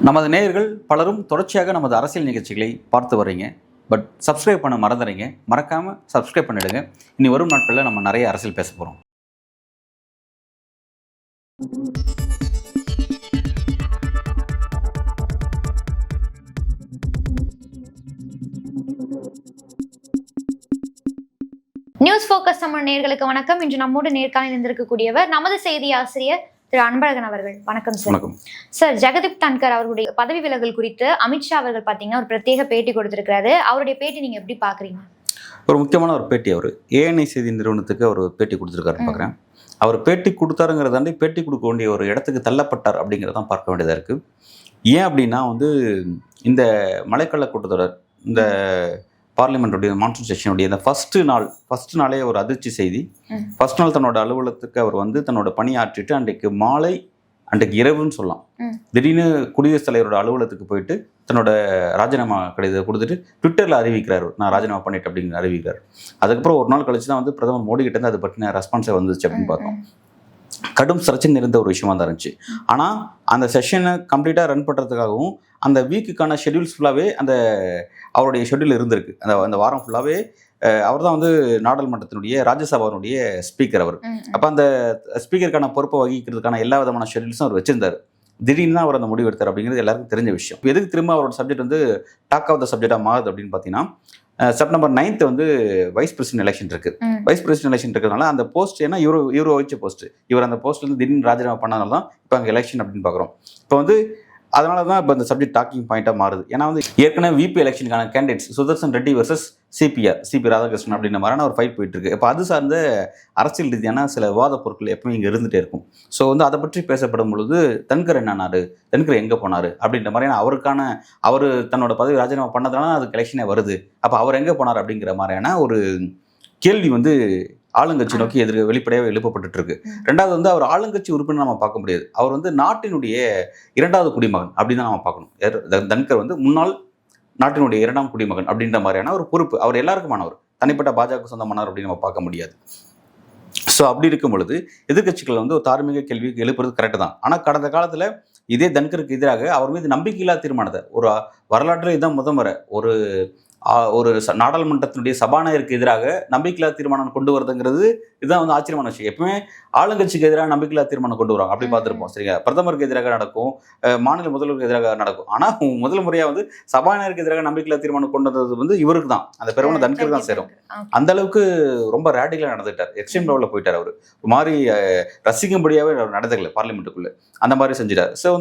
நமது நேயர்கள் பலரும் தொடர்ச்சியாக நமது அரசியல் நிகழ்ச்சிகளை பார்த்து வரீங்க. பட் சப்ஸ்கிரைப் பண்ண மறந்துறீங்க. மறக்காமல் சப்ஸ்கிரைப் பண்ணிடுங்க. இனி வரும் நாட்களில் நம்ம நிறைய அரசியல் பேச போகிறோம். நியூஸ் ஃபோக்கஸ் தமிழ் நேயர்களுக்கு வணக்கம். இன்று நம்மோடு நேர்காணலில் இருந்திருக்கக்கூடியவர் நமது செய்தி ஆசிரியர் திரு அன்பழகன் அவர்கள். வணக்கம் சார். சார், ஜெகதீப் தன்கர் அவருடைய பதவி விலகல் குறித்து அமித்ஷா அவர்கள் பார்த்தீங்கன்னா ஒரு பிரத்யேக பேட்டி கொடுத்திருக்கிறாரு. அவருடைய பேட்டி நீங்க எப்படி பாக்குறீங்க? ஒரு முக்கியமான ஒரு பேட்டி. அவர் ஏஎன்ஐ செய்தி நிறுவனத்துக்கு அவர் பேட்டி கொடுத்துருக்காருன்னு பார்க்குறேன். அவர் பேட்டி கொடுத்தாருங்கிறதாண்டி பேட்டி கொடுக்க வேண்டிய ஒரு இடத்துக்கு தள்ளப்பட்டார் அப்படிங்கிறதான் பார்க்க வேண்டியதாக இருக்குது. ஏன் அப்படின்னா இந்த மழைக்கால கூட்டத்தொடர், இந்த பார்லிமெண்ட்டுடைய மான்சூன் செஷனுடைய இந்த ஃபர்ஸ்ட் நாளே ஒரு அதிர்ச்சி செய்தி. ஃபர்ஸ்ட் நாள் தன்னோட அலுவலகத்துக்கு அவர் தன்னோட பணியாற்றிட்டு அன்றைக்கு இரவுன்னு சொல்லலாம், திடீர்னு குடியரசுத் தலைவரோட அலுவலகத்துக்கு போயிட்டு தன்னோட ராஜினாமா கடிதத்தை கொடுத்துட்டு ட்விட்டரில் அறிவிக்கிறார், நான் ராஜினாமா பண்ணிட்டேன் அப்படின்னு அறிவிக்கிறார். அதுக்கப்புறம் ஒரு நாள் கழிச்சு தான் பிரதமர் மோடி கிட்டேருந்து அதை பற்றின ரெஸ்பான்ஸை வந்துச்சு அப்படின்னு பார்த்தோம். கடும் சர்ச்சை நிறைந்த ஒரு விஷயமா தான் இருந்துச்சு. ஆனால் அந்த செஷனை கம்ப்ளீட்டாக ரன் பண்ணுறதுக்காகவும் அந்த வீக்குக்கான ஷெட்யூல்ஸ் ஃபுல்லாகவே அவருடைய ஷெட்யூல் இருந்திருக்கு. அந்த வாரம் ஃபுல்லாகவே அவர் தான் நாடாளுமன்றத்தினுடைய ராஜ்யசபாவுடைய ஸ்பீக்கர். அவர் அப்போ அந்த ஸ்பீக்கருக்கான பொறுப்பை வகிக்கிறதுக்கான எல்லா விதமான ஷெட்யூல்ஸும் அவர் வச்சிருந்தார். திடீர்னு தான் அவர் அந்த முடிவு எடுத்தார் அப்படிங்கிறது எல்லாருக்கும் தெரிஞ்ச விஷயம். எதுக்கு திரும்ப அவரோட சப்ஜெக்ட் டாக் ஆஃப் த சப்ஜெக்டாக மாறுது அப்படின்னு பார்த்தீங்கன்னா, செப்டம்பர் 9 வைஸ் பிரசிடென்ட் எலெக்ஷன் இருக்கு. வைஸ் பிரசிடென்ட் எலெக்ஷன் இருக்கிறதுனால அந்த போஸ்ட், ஏன்னா இவர் வச்ச போஸ்ட், இவர் அந்த போஸ்ட்லேருந்து திடீர்னு ராஜினாமா பண்ணனால தான் இப்போ அங்கே எலெக்ஷன் அப்படின்னு பார்க்குறோம். இப்போ அதனால தான் இப்போ இந்த சப்ஜெக்ட் டாக்கிங் பாயிண்டாக மாறுது. ஏன்னா ஏற்கனவே விபி எலெக்ஷனுக்கான candidates Sudarshan Reddy versus CP Radhakrishnan அப்படின்ற மாதிரியான ஒரு ஃபைட் போயிட்டு இருக்கு. இப்போ அது சார்ந்த அரசியல் ரீதியான சில விவாத பொருட்கள் எப்பவுமே இங்கே இருந்துகிட்டே இருக்கும். ஸோ அதை பற்றி பேசப்படும் பொழுது தன்கர் என்னானாரு, தன்கர் எங்கே போனார் அப்படின்ற மாதிரியான அவர் தன்னோட பதவி ராஜினாமா பண்ணதுனால அதுக்கு எலெக்ஷனே வருது. அப்போ அவர் எங்கே போனார் அப்படிங்கிற மாதிரியான ஒரு கேள்வி ஆளுங்கட்சி நோக்கி வெளிப்படையாக எழுப்பப்பட்டு இருக்கு. ரெண்டாவது அவர் ஆளுங்கட்சி உறுப்பினர் நம்ம பார்க்க முடியாது. அவர் நாட்டினுடைய 2வது குடிமகன் அப்படின்னு தான் நம்ம பார்க்கணும். தன்கர் முன்னாள் நாட்டினுடைய 2ஆம் குடிமகன் அப்படின்ற மாதிரியான ஒரு பொறுப்பு அவர் எல்லாருக்குமானவர், தனிப்பட்ட பாஜக சொந்தமானவர் அப்படின்னு நம்ம பார்க்க முடியாது. ஸோ அப்படி இருக்கும் பொழுது எதிர்கட்சிகள் ஒரு தார்மீக கேள்வி எழுப்புறது கரெக்டு தான். ஆனால் கடந்த காலத்தில் இதே தன்கருக்கு எதிராக அவர் மீது நம்பிக்கையில்லா தீர்மானத்தை ஒரு வரலாற்றில் இதுதான் முதல் ஒரு நாடாளுமன்றத்தினுடைய சபாநாயகருக்கு எதிராக நம்பிக்கையில்லா தீர்மானம் கொண்டு வருதுங்கிறது இதுதான் ஆச்சரியமான விஷயம். எப்பவுமே ஆளுங்கட்சிக்கு எதிராக நம்பிக்கையில்லா தீர்மானம் கொண்டு வருவாங்க, அப்படி பார்த்துருப்போம். சரிங்க, பிரதமருக்கு எதிராக நடக்கும், மாநில முதல்வருக்கு எதிராக நடக்கும். ஆனால் முதல் முறையாக சபாநாயகருக்கு எதிராக நம்பிக்கையில்லா தீர்மானம் கொண்டு வந்தது இவருக்கு தான், அந்த பெருமான தன்கர் தான் சேரும். அந்த அளவுக்கு ரொம்ப ரேடிக்கலாக நடந்துட்டார், எக்ஸ்ட்ரீம் லெவலில் போயிட்டார். அவர் மாதிரி ரசிக்கும்படியாகவே அவர் நடந்துக்கல பார்லிமெண்ட்டுக்குள்ள, அந்த மாதிரி செஞ்சிட்டார். ஸோ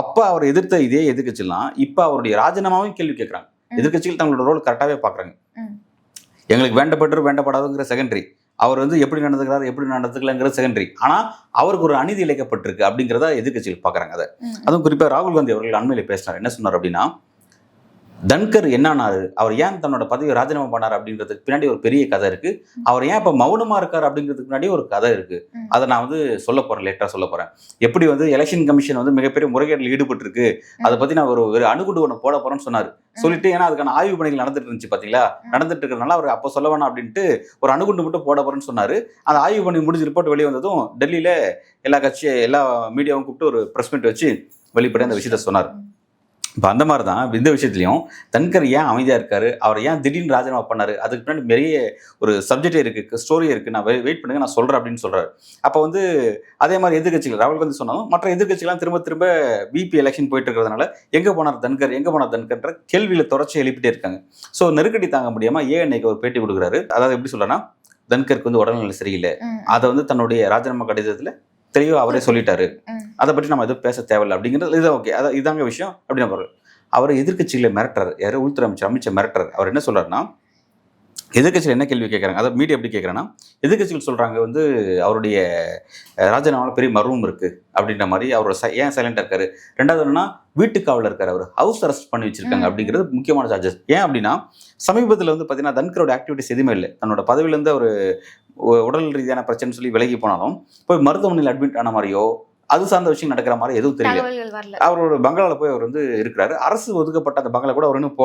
அப்போ அவர் எதிர்த்த இதே எதிர்கட்சிலாம் இப்போ அவருடைய ராஜினாமாவும் கேள்வி கேட்குறாங்க. எதிர்கட்சிகள் தங்களோட ரோல் கரெக்டாகவே பார்க்குறாங்க. எங்களுக்கு வேண்டப்படாதுங்கிற செகண்டரி, அவர் எப்படி நடந்துக்கலாங்கிறது செகண்டரி. ஆனால் அவருக்கு ஒரு அநீதி இழைக்கப்பட்டிருக்கு அப்படிங்கிறத எதிர்கட்சிகள் பார்க்குறாங்க. அதுவும் குறிப்பாக ராகுல் காந்தி அவர்கள் அண்மையில் பேசினார். என்ன சொன்னார் அப்படின்னா, தன்கர் என்னானாரு, அவர் ஏன் தன்னோட பதவியை ராஜினாமா பண்ணார் அப்படின்றதுக்கு பின்னாடி ஒரு பெரிய கதை இருக்கு. அவர் ஏன் இப்போ மௌனமா இருக்காரு அப்படிங்கிறதுக்கு பின்னாடி ஒரு கதை இருக்கு. அதை நான் சொல்ல போறேன், லேட்டா சொல்ல போறேன். எப்படி எலெக்ஷன் கமிஷன் மிகப்பெரிய முறைகேட்டில் ஈடுபட்டு இருக்கு, அதை பத்தி நான் ஒரு அணுகுண்டு ஒன்று போட போறேன்னு சொன்னார். சொல்லிட்டு, ஏன்னா அதுக்கான ஆய்வு பணிகள் நடந்துட்டு இருந்துச்சு பாத்தீங்களா, நடந்துட்டு இருக்கிறதுனால அவர் அப்போ சொல்ல வேணாம் அப்படின்ட்டு ஒரு அணுகுண்டு மட்டும் போட போறேன்னு சொன்னாரு. அந்த ஆய்வு பணி முடிஞ்சு ரிப்போர்ட் வெளியே வந்ததும் டெல்லியில எல்லா மீடியாவும் கூப்பிட்டு ஒரு பிரஸ் மீட் வச்சு வெளிப்படையாக அந்த விஷயத்த சொன்னார். இப்போ அந்த மாதிரி தான் இந்த விஷயத்துலையும் தன்கர் ஏன் அமைதியாக இருக்காரு, அவர் ஏன் திடீர்னு ராஜினாமா பண்ணாரு, அதுக்கு பின்னாடி நிறைய ஒரு சப்ஜெக்டே இருக்குது, ஸ்டோரி இருக்குது, நான் வெயிட் பண்ணுங்க நான் சொல்கிறேன் அப்படின்னு சொல்கிறார். அப்போ அதே மாதிரி எதிர்கட்சிகள் ராகுல் காந்தி சொன்னாலும் மற்ற எதிர்கட்சிகள்லாம் திரும்ப விபி எலெக்ஷன் போயிட்டு இருக்கிறதுனால எங்கே போனார் தன்கர்ன்ற கேள்வியில் தொடர்ச்சி எழுப்பிட்டே இருக்காங்க. ஸோ நெருக்கடி தாங்க முடியாமல் ஏஎன்ஐக்கு ஒரு பேட்டி கொடுக்குறாரு. அதாவது எப்படி சொல்கிறேன்னா, தன்கருக்கு உடல்நிலை சரியில்லை, அதை தன்னுடைய ராஜினாமா கடிதத்தில் தெளிவாக அவரே சொல்லிட்டாரு, அதை பற்றி நம்ம எதுவும் பேச தேவையில்லை அப்படிங்கிறது இது ஓகே, இதாங்க விஷயம் அப்படின்னு பாருங்கள். அவர் எதிர்கட்சிகளை மிரட்டுறாரு, யாரும் உள்துறை அமைச்சர் அமித்ஷா மிரட்டுறாரு. அவர் என்ன சொல்றாருன்னா, எதிர்கட்சியில் என்ன கேள்வி கேட்குறாங்க, அதாவது மீடியா எப்படி கேட்குறேன்னா, எதிர்கட்சிகள் சொல்கிறாங்க அவருடைய ராஜினாமாவில் பெரிய மர்மம் இருக்குது அப்படின்ற மாதிரி. அவர் ஏன் சைலண்டாக இருக்காரு. ரெண்டாவது என்னன்னா, வீட்டுக்காவலில் இருக்காரு, அவர் ஹவுஸ் அரெஸ்ட் பண்ணி வச்சிருக்காங்க அப்படிங்கிறது முக்கியமான சார்ஜஸ். ஏன் அப்படின்னா, சமீபத்தில் பார்த்தீங்கன்னா தன்கரோட ஆக்டிவிட்டிஸ் எதுவுமே இல்லை. தன்னோட பதவியிலேருந்து அவர் உடல் ரீதியான பிரச்சனை சொல்லி விலகி போனாலும் போய் மருத்துவமனையில் அட்மிட் ஆன மாதிரியோ அது சார்ந்த விஷயம் நடக்கிற மாதிரி எதுவும் தெரியல. அவரோட பங்களாவில் போய் அவர் இருக்கிறாரு. அரசு ஒதுக்கப்பட்ட அந்த பங்களா கூட அவர் இன்னும்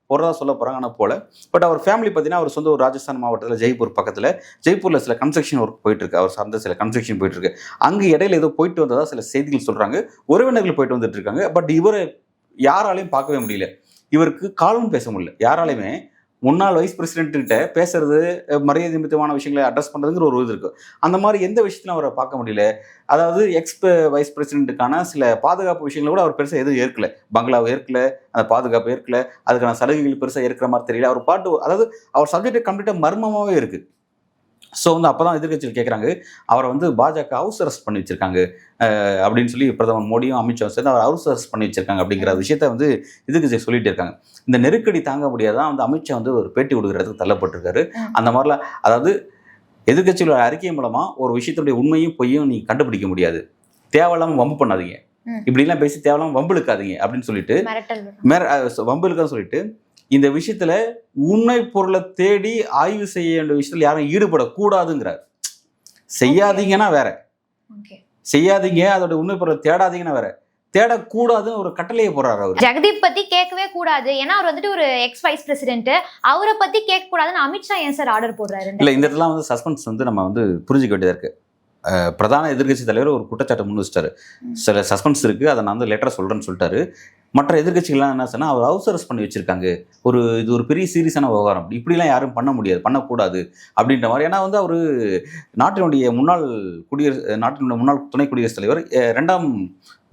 போகிறதா சொல்ல போகிறாங்க, ஆனால் போல. பட் அவர் ஃபேமிலி பார்த்தீங்கன்னா அவர் சொந்த ஒரு ராஜஸ்தான் மாவட்டத்தில் ஜெய்ப்பூர் பக்கத்தில், ஜெய்ப்பூரில் சில கன்ஸ்ட்ரக்ஷன் ஒர்க் போயிட்டுருக்கு, அவர் சார்ந்த சில கன்ஸ்ட்ரக்ஷன் போயிட்டுருக்கு. அங்கே இடையில ஏதோ போயிட்டு வந்ததாக சில செய்திகள் சொல்கிறாங்க. உறவினர்கள் போயிட்டு வந்துட்டு இருக்காங்க. பட் இவரை யாராலையும் பார்க்கவே முடியல. இவருக்கு காலும் பேச முடியல. யாராலையுமே முன்னாள் வைஸ் பிரசிடென்ட் கிட்ட பேசுறது, மரியாதை நிமித்தமான விஷயங்களை அட்ரஸ் பண்றதுங்கிற ஒரு இது இருக்கு. அந்த மாதிரி எந்த விஷயத்திலும் அவரை பார்க்க முடியல. அதாவது வைஸ் பிரசிடென்ட்டுக்கான சில பாதுகாப்பு விஷயங்களை கூட அவர் பெருசாக எதுவும் ஏற்கல. பங்களாவை ஏற்கல, அந்த பாதுகாப்பு ஏற்கல, அதுக்கான சலுகைகள் பெருசாக ஏற்கிற மாதிரி தெரியல. அவர் அதாவது அவர் சப்ஜெக்ட் கம்ப்ளீட்டாக மர்மமாகவே இருக்கு. ஸோ வந்து அப்போதான் எதிர்கட்சிகள் கேட்குறாங்க, அவரை வந்து பாஜக ஹவுஸ் அரெஸ்ட் பண்ணி வச்சிருக்காங்க அப்படின்னு சொல்லி பிரதமர் மோடியும் அமித்ஷாவும் சேர்ந்து அவர் ஹவுஸ் அரெஸ்ட் பண்ணி வச்சிருக்காங்க அப்படிங்கிற விஷயத்த வந்து எதிர்கட்சி சொல்லிட்டு இருக்காங்க. இந்த நெருக்கடி தாங்க முடியாதான் வந்து அமித்ஷா வந்து ஒரு பேட்டி கொடுக்கறதுக்கு தள்ளப்பட்டிருக்காரு. அந்த மாதிரிலாம் அதாவது எதிர்கட்சிகளோட அறிக்கை மூலமா ஒரு விஷயத்துடைய உண்மையும் பொய்யும் நீ கண்டுபிடிக்க முடியாது. தேவையில்லாமல் வம்பு பண்ணாதீங்க, இப்படிலாம் பேசி தேவையில்லாமல் வம்பு இழுக்காதீங்க அப்படின்னு சொல்லிட்டு வம்பு இழுக்கான்னு சொல்லிட்டு இந்த விஷயத்துல உண்மை பொருளை தேடி ஆய்வு செய்ய வேண்டிய விஷயத்துல யாரும் ஈடுபடக்கூடாதுங்கிறார். செய்யாதீங்கன்னா வேற, செய்யாதீங்க அதோட உண்மை பொருளை தேடாதீங்கன்னா வேற, தேடக்கூடாதுன்னு ஒரு கட்டளையை போடுறாரு அவர். ஜெகதீப் பத்தி கேட்கவே கூடாது, ஏன்னா அவர் வந்துட்டு ஒரு எக்ஸ் வைஸ் பிரசிடென்ட், அவரை பத்தி கேட்க கூடாதுன்னு அமித்ஷா ஏன் சார் ஆர்டர் போடுறாரு? இல்ல, இந்த இடத்துல வந்து சஸ்பென்ஸ் வந்து நம்ம வந்து புரிஞ்சுக்க வேண்டியதா இருக்கு. பிரதான எதிர்கட்சி தலைவர் ஒரு குற்றச்சாட்டை முன் வச்சிட்டாரு. சில சஸ்பென்ஸ் இருக்கு, அதை நான் வந்து லேட்டரா சொல்றேன்னு சொல்லிட்டாரு. மற்ற எதிர்கட்சிகள்லாம் என்ன சொன்னா, அவர் ஹவுஸ் அரெஸ்ட் பண்ணி வச்சிருக்காங்க, இது ஒரு பெரிய சீரியஸான விவகாரம், இப்படிலாம் யாரும் பண்ண முடியாது, பண்ணக்கூடாது அப்படின்ற மாதிரி. ஏன்னா வந்து அவர் நாட்டினுடைய முன்னாள் துணை குடியரசுத் தலைவர், 2ஆம்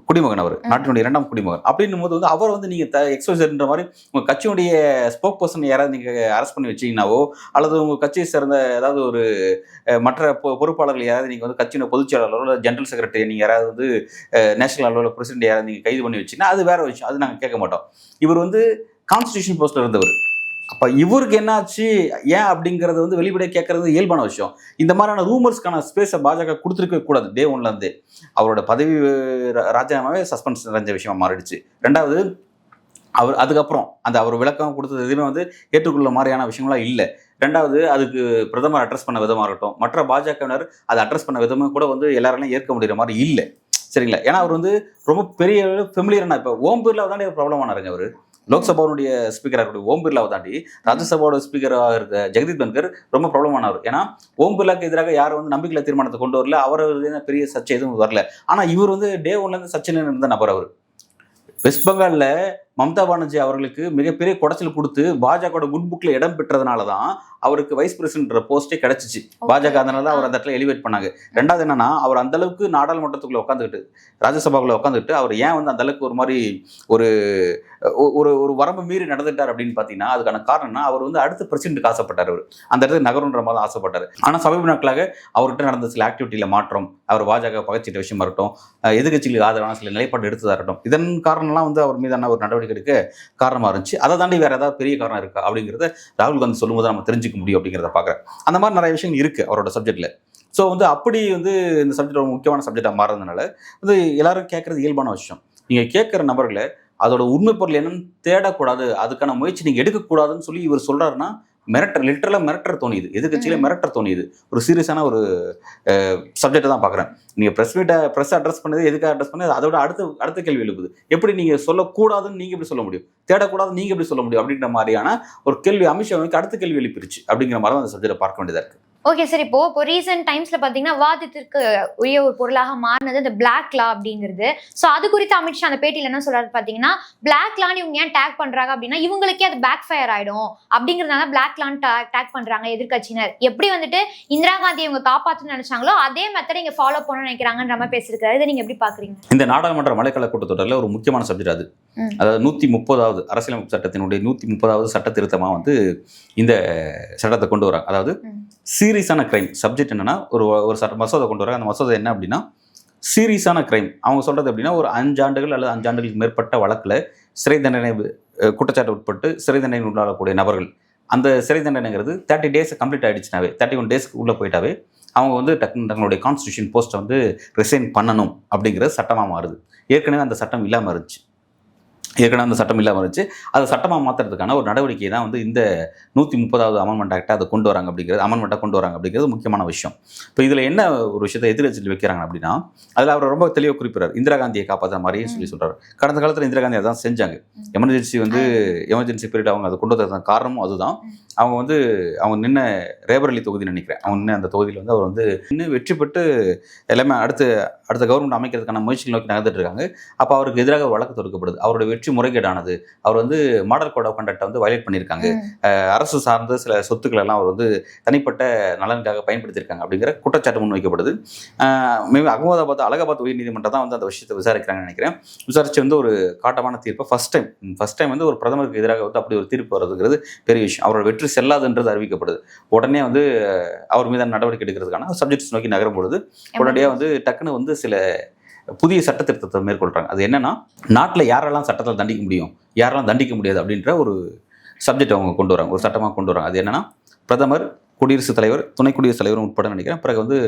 குடிமகன், அவர் நாட்டினுடைய 2ஆம் குடிமகன். அப்படின்னும் போது வந்து அவர் வந்து நீங்க எக்ஸ்போசர்ன்ற மாதிரி உங்க கட்சியுடைய ஸ்போக் பர்சன் யாராவது நீங்க அரெஸ்ட் பண்ணி வச்சீங்கன்னாவோ, அல்லது உங்க கட்சியை சேர்ந்த ஏதாவது ஒரு மற்ற பொறுப்பாளர்கள் யாராவது நீங்க வந்து கட்சியோட பொதுச் செயலாளரோ ஜெனரல் செக்ரட்டரி நீங்க யாராவது வந்து நேஷனல் அளவில் பிரசிடென்ட் யாராவது நீங்க கைது பண்ணி வச்சீங்கன்னா அது வேற விஷயம், அது நாங்கள் கேட்க மாட்டோம். இவர் வந்து கான்ஸ்டிடியூஷன் போஸ்ட்ல இருந்தவர். அப்ப இவருக்கு என்ன ஆச்சு ஏன் அப்படிங்கறது வந்து வெளிப்படையா கேட்கறது இயல்பான விஷயம். இந்த மாதிரியான ரூமர்ஸ்க்கான ஸ்பேஸை பாஜக கொடுத்துருக்க கூடாது. டே ஒன்ல இருந்து அவரோட பதவி ராஜினாமாவே சஸ்பென்ஸ் நிறைஞ்ச விஷயமா மாறிடுச்சு. ரெண்டாவது, அவர் அதுக்கப்புறம் அவர் விளக்கம் கொடுத்தது எதுவுமே வந்து ஏற்றுக்கொள்ள மாதிரியான விஷயங்களாம் இல்லை. ரெண்டாவது, அதுக்கு பிரதமர் அட்ரஸ் பண்ண விதமாக இருக்கட்டும், மற்ற பாஜகவினர் அதை அட்ரஸ் பண்ண விதமும் கூட வந்து எல்லாராலையும் ஏற்க முடிகிற மாதிரி இல்லை. சரிங்களா? ஏன்னா அவர் வந்து ரொம்ப பெரிய ஃபெமிலியரான, இப்போ ஓம் பிர்லாவை தாண்டி ப்ராப்ளம் ஆனாருங்க. அவர் லோக்சபாவுடைய ஸ்பீக்கராக இருக்கக்கூடிய ஓம் பிர்லாவை தாண்டி ராஜ்யசபாவோட ஸ்பீக்கராக இருக்க ஜெகதீப் தன்கர் ரொம்ப ப்ராப்ளம் ஆனவர். ஏன்னா ஓம் பிர்லாக்கு எதிராக யாரும் வந்து நம்பிக்கையில்லா தீர்மானத்தை கொண்டு வரல, அவர் பெரிய சர்ச்சை எதுவும் வரல. ஆனால் இவர் வந்து டே ஒன்லேருந்து சர்ச்சையில் இருந்த நபர். அவர் வெஸ்ட் பெங்காலில் மம்தா பானர்ஜி அவர்களுக்கு மிகப்பெரிய குடைச்சல் கொடுத்து பாஜகவோட குட் புக்ல இடம் பெற்றதுனால தான் அவருக்கு வைஸ் பிரசிடென்ட் போஸ்டே கிடைச்சிச்சு. பாஜக அதனால தான் அவர் அந்த இடத்துல எலிவேட் பண்ணாங்க. ரெண்டாவது என்னன்னா, அவர் அந்த அளவுக்கு நாடாளுமன்றத்துக்குள்ள உட்காந்துக்கிட்டு, ராஜ்யசபாக்குள்ள உட்காந்துக்கிட்டு அவர் ஏன் வந்து அந்த அளவுக்கு ஒரு மாதிரி ஒரு ஒரு வரம்பு மீறி நடந்துட்டார் அப்படின்னு பார்த்தீங்கன்னா, அதுக்கான காரணம்னா அவர் வந்து அடுத்த பிரசிடென்ட்டுக்கு ஆசைப்பட்டார். அவர் அந்த இடத்துக்கு நகருன்ற மாதிரி ஆசைப்பட்டார். ஆனால் சமீப நாட்களாக அவர்கிட்ட நடந்த சில ஆக்டிவிட்டியில் மாற்றம், அவர் பாஜக பகச்சிட்ட விஷயமா இருக்கட்டும், எதிர்கட்சிகளுக்கு ஆதரவான சில நிலைப்பாடு எடுத்ததாக இருக்கட்டும், இதன் காரணம்லாம் வந்து அவர் மீதான ஒரு நடவடிக்கை எடுக்க காரணமாக இருந்துச்சு. அதை தாண்டி வேற ஏதாவது பெரிய காரணம் இருக்கா அப்படிங்கிறத ராகுல் காந்தி சொல்லும்போது நம்ம தெரிஞ்சுக்க முடியும் அப்படிங்கிறத பார்க்குறேன். அந்த மாதிரி நிறைய விஷயங்கள் இருக்குது அவரோட சப்ஜெக்டில். ஸோ வந்து அப்படி வந்து இந்த சப்ஜெக்ட் ஒரு முக்கியமான சப்ஜெக்டாக மாறுறதுனால வந்து எல்லாரும் கேட்குறது இயல்பான விஷயம். நீங்கள் கேட்குற நபர்களை அதோட உண்மை பொருள் என்னன்னு தேடக்கூடாது, அதுக்கான முயற்சி நீங்கள் எடுக்கக்கூடாதுன்னு சொல்லி இவர் சொல்கிறாருன்னா லிட்டரலாக மிரட்டர் தோணியுது, எதிர்கட்சியில மிரட்டர் தோணியுது. ஒரு சீரியஸான ஒரு சப்ஜெக்டை தான் பார்க்குறேன். நீங்கள் ப்ரெஸ் அட்ரஸ் பண்ணது எதுக்காக அட்ரஸ் பண்ணது, அதோட அடுத்த கேள்வி எழுப்புது. எப்படி நீங்கள் சொல்லக்கூடாதுன்னு நீங்கள் எப்படி சொல்ல முடியும், தேடக்கூடாதுன்னு நீங்கள் எப்படி சொல்ல முடியும் அப்படின்ற மாதிரியான ஒரு கேள்வி அமித்ஷாவுக்கு அடுத்த கேள்வி எழுப்பிருச்சு. அப்படிங்கிற மாதிரி தான் அந்த சப்ஜெக்டை பார்க்க வேண்டியதாக இருக்குது. ஓகே சார், இப்போ ரீசெண்ட் டைம்ஸ்ல பாத்தீங்கன்னா விவாதத்திற்கு உரிய ஒரு பொருளாக மாறினது இந்த பிளாக் லா அப்படிங்கிறது. ஸோ அது குறித்து அமித்ஷா அந்த பேட்டியில் என்ன சொல்றாரு பாத்தீங்கன்னா, பிளாக் லான்னு இவங்க ஏன் டேக் பண்றாங்க அப்படின்னா இவங்களுக்கே அது பேக் ஃபயர் ஆயிடும் அப்படிங்கிறதுனால பிளாக் லான்னு டேக் பண்றாங்க எதிர்கட்சியினர். எப்படி வந்துட்டு இந்திரா காந்தி இவங்க காப்பாற்றணும்னு நினைச்சாங்களோ அதே மெத்தடை இங்க ஃபாலோ பண்ணணும்னு நினைக்கிறாங்கன்ற மாதிரி பேசியிருக்காரு. இதை நீங்க எப்படி பாக்குறீங்க? இந்த நாடாளுமன்ற மழைக்கால கூட்டத்தொடரில் ஒரு முக்கியமான சப்ஜெக்ட் அது. அதாவது 130வது அரசியலமைப்பு சட்டத்தினுடைய 130வது சட்ட திருத்தமா வந்து இந்த சட்டத்தை கொண்டு வராங்க. அதாவது சீரியஸான கிரைம் சப்ஜெக்ட் என்னன்னா ஒரு மசோதா கொண்டு வராங்க. அந்த மசோதா என்ன அப்படின்னா சீரியஸான கிரைம். அவங்க சொல்றது அப்படின்னா ஒரு 5 ஆண்டுகள் அல்லது 5 ஆண்டுகளுக்கு மேற்பட்ட வழக்கில் சிறை தண்டனை குற்றச்சாட்டு உட்பட்டு சிறை தண்டனை உள்ளாகக்கூடிய நபர்கள், அந்த சிறை தண்டனைங்கிறது 30 days கம்ப்ளீட் ஆகிடுச்சுனாவே, 31 daysக்கு உள்ளே போயிட்டாவே அவங்க வந்து தங்களுடைய கான்ஸ்டிடியூஷன் போஸ்ட்டை வந்து ரிசைன் பண்ணணும் அப்படிங்கிறது சட்டமாக மாறுது. ஏற்கனவே அந்த சட்டம் இல்லாமல் இருந்துச்சு. அதை சட்டமாக மாற்றுறதுக்கான ஒரு நடவடிக்கை தான் வந்து இந்த 130வது அமெண்ட்மெண்ட் ஆக்டை அதை கொண்டு வராங்க அப்படிங்கிறது முக்கியமான விஷயம். இப்போ இதில் என்ன ஒரு விஷயத்தை எதிர்கட்சியில் வைக்கிறாங்க அப்படின்னா, அதில் அவர் ரொம்ப தெளிவாக குறிப்பிட்றாரு, இந்திரா காந்தியை காப்பாற்ற மாதிரியும் சொல்கிறார். கடந்த காலத்தில் இந்திரா காந்தி அதான் செஞ்சாங்க. எமர்ஜென்சி பீரியட் அவங்க அதை கொண்டு வந்ததுக்கான காரணமும் அதுதான். அவங்க நின்ன ரேபரேலி தொகுதி நினைக்கிறேன், அவங்க நின்று அந்த தொகுதியில் வந்து அவர் வந்து இன்னும் வெற்றி பெற்று எல்லாமே அடுத்த கவர்மெண்ட் அமைக்கிறதுக்கான முயற்சிகள் நோக்கி நடந்துட்டு இருக்காங்க. அப்போ அவருக்கு எதிராக வழக்கு தொடுக்கப்படுது. அவருடைய வெற்றி வெற்றி முறைகேடானது, அவர் வந்து மாடல் கோட் ஆஃப் கண்டக்டை வந்து வயலேட் பண்ணியிருக்காங்க, அரசு சார்ந்த சில சொத்துக்கள் எல்லாம் அவர் வந்து தனிப்பட்ட நலனுக்காக பயன்படுத்தியிருக்காங்க அப்படிங்கிற குற்றச்சாட்டு முன்வைக்கப்படுது. அலகாபாத் உயர்நீதிமன்றம் தான் வந்து அந்த விஷயத்தை விசாரிக்கிறாங்கன்னு நினைக்கிறேன். விசாரிச்சு வந்து ஒரு காட்டமான தீர்ப்பை ஃபர்ஸ்ட் டைம் வந்து ஒரு பிரதமருக்கு எதிராக வந்து அப்படி ஒரு தீர்ப்பு வருதுங்கிறது பெரிய விஷயம். அவரோட வெற்றி செல்லாதுன்றது அறிவிக்கப்படுது. உடனே வந்து அவர் மீதான நடவடிக்கை எடுக்கிறதுக்கான சப்ஜெக்ட்ஸ் நோக்கி நகரும் பொழுது உடனடியாக வந்து டக்குன்னு வந்து சில புதிய சட்ட திருத்தத்தை மேற்கொள்றாங்க. அது என்னன்னா, நாட்டில் யாரெல்லாம் சட்டத்தில் தண்டிக்க முடியும், யாரெல்லாம் தண்டிக்க முடியாது அப்படின்ற ஒரு சப்ஜெக்ட் அவங்க கொண்டு வராங்க, ஒரு சட்டமாக கொண்டு வராங்க. அது என்னன்னா, பிரதமர், குடியரசுத் தலைவர், துணை குடியரசுத் தலைவரும் உட்பட நினைக்கிறேன். பிறகு வந்து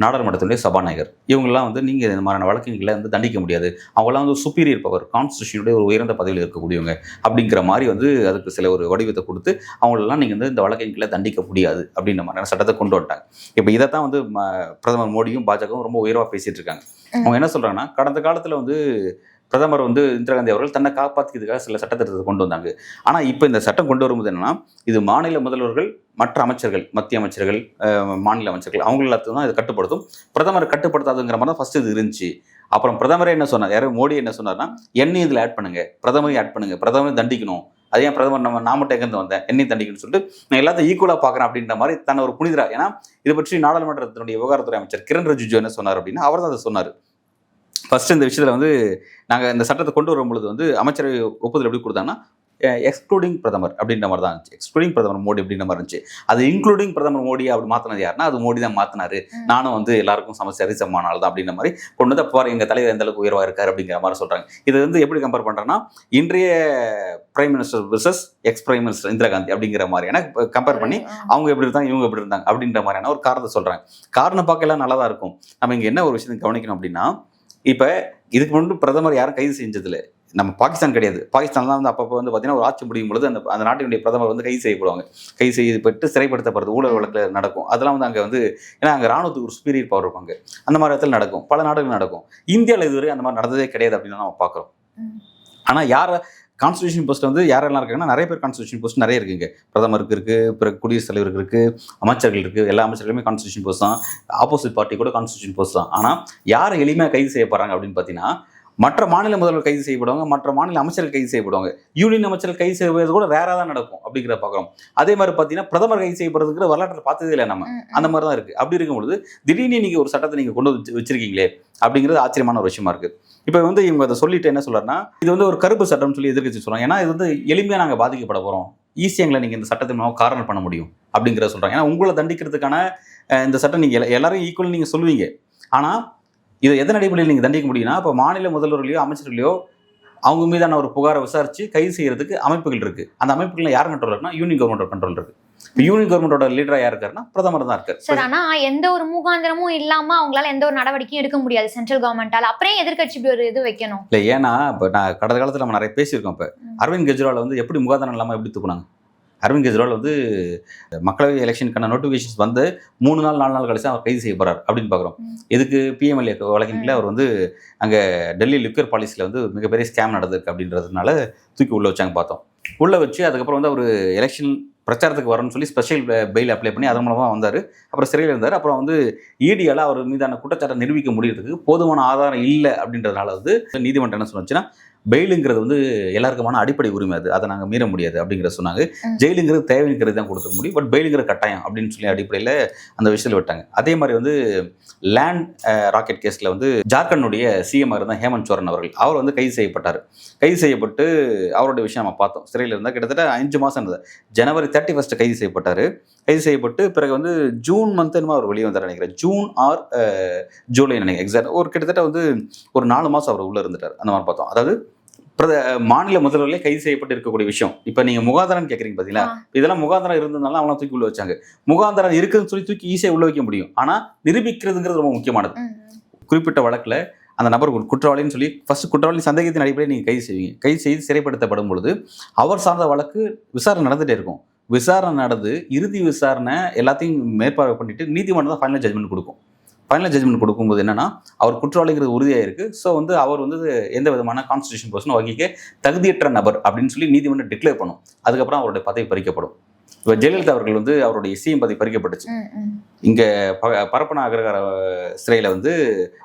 நாடாளுமன்றத்தினுடைய சபாநாயகர், இவங்கெல்லாம் வந்து நீங்கள் இந்த மாதிரியான வழக்குகளை வந்து தண்டிக்க முடியாது, அவங்களாம் வந்து சுப்பீரியர் பவர், கான்ஸ்டியூஷனுடைய ஒரு உயர்ந்த பதவியில் இருக்கக்கூடியவங்க அப்படிங்கிற மாதிரி வந்து அதுக்கு சில ஒரு வடிவத்தை கொடுத்து அவங்களெல்லாம் நீங்கள் வந்து இந்த வழக்குகளை தண்டிக்க முடியாது அப்படின்ற மாதிரியான சட்டத்தை கொண்டு வந்துட்டாங்க. இப்போ இதைத்தான் வந்து பிரதமர் மோடியும் பாஜகவும் ரொம்ப உயர்வாக பேசிட்டு இருக்காங்க. அவங்க என்ன சொல்கிறாங்கன்னா, கடந்த காலத்தில் வந்து பிரதமர் வந்து இந்திரா காந்தி அவர்கள் தன்னை காப்பாற்றிக்கிறதுக்காக சில சட்டத்திட்டத்தை கொண்டு வந்தாங்க. ஆனால் இப்போ இந்த சட்டம் கொண்டு வரும்போது என்னன்னா, இது மாநில முதல்வர்கள், மற்ற அமைச்சர்கள், மத்திய அமைச்சர்கள், மாநில அமைச்சர்கள் அவங்க எல்லாத்தையும் தான் இதை கட்டுப்படுத்தும், பிரதமர் கட்டுப்படுத்தாதுங்கிற மாதிரி தான் ஃபர்ஸ்ட் இது இருந்துச்சு. அப்புறம் பிரதமரே என்ன சொன்னார், யாரும் மோடி என்ன சொன்னார்னா, என்னையும் இதில் ஆட் பண்ணுங்க, பிரதமரையும் ஆட் பண்ணுங்க, பிரதமரை தண்டிக்கணும், அதே பிரதமர் நான் மட்டும் எங்கேருந்து வந்தேன், என்னையும் தண்டிக்கணும்னு சொல்லிட்டு நான் எல்லாத்தையும் ஈக்குவலாக பார்க்குறேன் அப்படின்ற மாதிரி தன்னை ஒரு புனிதரா. ஏன்னா இதை பற்றி நாடாளுமன்றத்தினுடைய விவகாரத்துறை அமைச்சர் கிரண் ரிஜிஜு என்ன சொன்னார் அப்படின்னா, அவர் தான் அதை சொன்னார். ஃபர்ஸ்ட் இந்த விஷயத்தில் வந்து நாங்கள் இந்த சட்டத்தை கொண்டு வரும்பொழுது வந்து அமைச்சரவை ஒப்புதல் எப்படி கொடுத்தாங்கன்னா, எக்ஸ்க்ளூடிங் பிரதமர் அப்படின்ற மாதிரி தான் இருந்துச்சு, எக்ஸ்க்ளூடிங் பிரதமர் மோடி அப்படின்ற மாதிரி இருந்துச்சு. அது இன்க்ளூடிங் பிரதமர் மோடி அப்படி மாற்றினது யாருன்னா, அது மோடி தான் மாற்றினாரு, நானும் வந்து எல்லாருக்கும் சரிசமமான தான் அப்படின்ற மாதிரி கொண்டு வந்து அப்போ எங்கள் தலைவர் எந்த அளவுக்கு உயர்வாக இருக்காரு அப்படிங்கிற மாதிரி சொல்கிறாங்க. இது வந்து எப்படி கம்பேர் பண்ணுறேன்னா, இன்றைய prime minister versus ex prime minister Indira Gandhi அப்படிங்கிற மாதிரியான கம்பேர் பண்ணி அவங்க எப்படி இருந்தாங்க, இவங்க எப்படி இருந்தாங்க அப்படின்ற மாதிரியான ஒரு காரணத்தை சொல்கிறாங்க. காரணம் பார்க்கலாம் நல்லா தான் இருக்கும். நம்ம இங்கே என்ன ஒரு விஷயத்தை கவனிக்கணும் அப்படின்னா, இப்போ இதுக்கு முன்பு பிரதமர் யாரும் கைது செஞ்சதில்லை. நம்ம பாகிஸ்தான் கிடையாது. பாகிஸ்தான்லாம் வந்து அப்பப்போ வந்து பார்த்தீங்கன்னா ஒரு ஆட்சி முடியும் பொழுது அந்த நாட்டினுடைய பிரதமர் வந்து கைது செய்யப்படுவாங்க, கைது செய்யப்பட்டு சிறைப்படுத்தப்படுறது, ஊழல் வழக்கில் நடக்கும். அதெல்லாம் வந்து அங்கே வந்து ஏன்னா அங்கே ராணுவத்துக்கு ஒரு சுப்பீரியர் பவர் இருப்பாங்க, அந்த மாதிரி இடத்துல நடக்கும், பல நாடுகள் நடக்கும். இந்தியாவில் இதுவரை அந்த மாதிரி நடந்ததே கிடையாது அப்படின்னு நம்ம பார்க்குறோம். ஆனால் யாரை கான்ஸ்டியூஷன் போஸ்ட் வந்து யாரெல்லாம் இருக்காங்கன்னா, நிறைய பேர் கான்ஸ்டியூஷன் போஸ்ட் நிறைய இருக்குங்க. பிரதமருக்கு இருக்குது, பிறகு குடியரசுத் தலைவருக்கு இருக்குது, அமைச்சர்கள் இருக்குது, எல்லா அமைச்சர்களுமே கான்ஸ்டியூஷன் போஸ்ட் தான், ஆப்போசிட் பார்ட்டி கூட கான்ஸ்டியூஷன் போஸ்ட் தான். ஆனால் யாரை எளிமையாக கைது செய்யப்படுறாங்க அப்படின்னு பார்த்தீங்கன்னா, மற்ற மாநில முதல்வர் கைது செய்யப்படுவாங்க, மற்ற மாநில அமைச்சர்கள் கைது செய்யப்படுவாங்க, யூனியன் அமைச்சர்கள் கைது செய்வது கூட ரேராக தான் நடக்கும் அப்படிங்கிற பார்க்குறோம். அதே மாதிரி பார்த்தீங்கன்னா பிரதமர் கைது செய்யப்படுறதுக்கு வரலாற்றில் பார்த்ததே இல்லை நம்ம, அந்த மாதிரி தான் இருக்குது. அப்படி இருக்கும்பொழுது திடீர்னு நீங்கள் ஒரு சட்டத்தை நீங்கள் கொண்டு வச்சிருக்கீங்களே அப்படிங்கிறது ஆச்சரியமான ஒரு விஷயமா இருக்குது. இப்போ வந்து இவங்க அதை சொல்லிட்டு என்ன சொல்றாருன்னா, இது வந்து ஒரு கருப்பு சட்டம்னு சொல்லி எதிர்க்கட்சி சொல்கிறாங்க. ஏன்னா இது வந்து எளிமையாக நாங்கள் பாதிக்கப்பட போகிறோம், ஈஸியாக எங்களை நீங்கள் இந்த சட்டத்தை மூலமாக காரணம் பண்ண முடியும் அப்படிங்கிறத சொல்கிறாங்க. ஏன்னா உங்களை தண்டிக்கிறதுக்கான இந்த சட்டம் நீங்கள் எல்லாரும் ஈக்குவல் நீங்கள் சொல்லுவீங்க. ஆனால் இதை எதன் அடிப்படையில் நீங்கள் தண்டிக்க முடியும்னா, இப்போ மாநில முதல்வர்களையோ அமைச்சர்களையோ அவங்க மீதான ஒரு புகாரை விசாரித்து கைது செய்யறதுக்கு அமைப்புகள் இருக்குது. அந்த அமைப்புகள் யார் கண்ட்ரோல் இருக்குன்னா, யூனியன் கவர்மெண்டோட கண்ட்ரோல் இருக்குது. இப்போ யூனியன் கவர்மெண்டோட லீடரா யார் இருக்காருன்னா பிரதமர் தான் இருக்காரு. சார், ஆனா எந்த ஒரு முகாந்திரமும் இல்லாம அவங்களால எந்த ஒரு நடவடிக்கையும் எடுக்க முடியாது சென்ட்ரல் கவர்மெண்டால. அப்புறம் எதிர்கட்சி ஒரு இது வைக்கணும் இல்லை. ஏன்னா இப்போ நான் கடந்த காலத்தில் நம்ம நிறைய பேசியிருக்கோம். இப்போ அரவிந்த் கெஜ்ரிவால் வந்து எப்படி முகாந்திரம் இல்லாமல் எப்படி தூக்குனாங்க? அரவிந்த் கெஜ்ரிவால் வந்து மக்களவை எலெக்ஷனுக்கான நோட்டிஃபிகேஷன்ஸ் வந்து 3 நாள் 4 நாள் கழிச்சு அவர் கைது செய்யப்படுறார் அப்படின்னு பார்க்குறோம். இதுக்கு பிஎம்எல்ஏ வழக்கின் கீழே அவர் வந்து அங்கே டெல்லி லிக்கர் பாலிசியில் வந்து மிகப்பெரிய ஸ்கேம் நடந்திருக்கு அப்படின்றதுனால தூக்கி உள்ளே வச்சாங்க பார்த்தோம். உள்ளே வச்சு அதுக்கப்புறம் வந்து அவர் எலெக்ஷன் பிரச்சாரத்துக்கு வரணும்னு சொல்லி ஸ்பெஷல் பெயில் அப்ளை பண்ணி அதன் மூலமாக வந்தார். அப்புறம் சிறையில் இருந்தார். அப்புறம் வந்து இடியால் அவர் மீதான குற்றச்சாட்டை நிரூபிக்க முடியறதுக்கு போதுமான ஆதாரம் இல்லை அப்படின்றதுனால வந்து நீதிமன்றம் என்ன சொன்னுச்சுன்னா, பெயிலுங்கிறது வந்து எல்லாருக்குமான அடிப்படை உரிமை, அதை நாங்கள் மீற முடியாது அப்படிங்கிறத சொன்னாங்க. ஜெயிலுங்கிறது தேவைங்கிறது தான் கொடுக்க முடியும், பட் பெயிலுங்கிற கட்டாயம் அப்படின்னு சொல்லி அடிப்படையில் அந்த விஷயத்தில் விட்டாங்க. அதே மாதிரி வந்து லேண்ட் ராக்கெட் கேஸில் வந்து ஜார்க்கண்டுடைய சிஎம் இருந்தால் ஹேமந்த் சோரன் அவர்கள், அவர் வந்து கைது செய்யப்பட்டார். கைது செய்யப்பட்டு அவருடைய விஷயம் நம்ம பார்த்தோம். சிறையில் இருந்தால் கிட்டத்தட்ட 5 மாதம் இருந்தது. ஜனவரி 31 கைது செய்யப்பட்டார். கைது செய்யப்பட்டு பிறகு வந்து ஜூன் மந்த் என்னமோ அவர் வெளியே வந்தார் நினைக்கிறேன், ஜூன் ஆர் ஜூலை நினைக்கிறேன் எக்ஸாக்ட். ஒரு கிட்டத்தட்ட வந்து ஒரு 4 மாதம் அவர் உள்ளே இருந்துட்டார். அந்த மாதிரி பார்த்தோம். அதாவது மாநில முதல்வர்களே கைது செய்யப்பட்டு இருக்கக்கூடிய விஷயம். இப்போ நீங்கள் முகாந்திரம் கேட்குறீங்க பார்த்தீங்களா, இதெல்லாம் முகாந்திரம் இருந்ததுனால அவங்களாம் தூக்கி உள்ள வச்சாங்க. முகாந்திரம் இருக்குதுன்னு சொல்லி தூக்கி ஈஸியாக உள்ள வைக்க முடியும், ஆனால் நிரூபிக்கிறதுங்கிறது ரொம்ப முக்கியமானது. குறிப்பிட்ட வழக்கில் அந்த நபர் ஒரு குற்றவாளின்னு சொல்லி ஃபர்ஸ்ட் குற்றவாளி சந்தேகத்தின் அடிப்படையில் நீங்கள் கைது செய்வீங்க. கைது செய்து சிறைப்படுத்தப்படும் பொழுது அவர் சார்ந்த வழக்கு விசாரணை நடந்துகிட்டே இருக்கும். விசாரணை நடந்து இறுதி விசாரணை எல்லாத்தையும் மேற்பார்வை பண்ணிட்டு நீதிமன்றம் தான் ஃபைனல் ஜட்மெண்ட் கொடுக்கும். ஃபைனல் ஜட்மெண்ட் கொடுக்கும்போது என்னன்னா, அவர் குற்றவாளிங்கிறது உறுதியாக இருக்குது. ஸோ வந்து அவர் வந்து எந்த விதமான கான்ஸ்டியூஷன் போஸ்ட்டும் வகிக்க தகுதியற்ற நபர் அப்படின்னு சொல்லி நீதிமன்றம் டிக்ளேர் பண்ணும். அதுக்கப்புறம் அவருடைய பதவி பறிக்கப்படும். இப்போ ஜெயலலிதா அவர்கள் வந்து அவருடைய சிஎம் பதவி பறிக்கப்பட்டுச்சு. இங்கே பரப்பன அக்ரஹார சிறையில் வந்து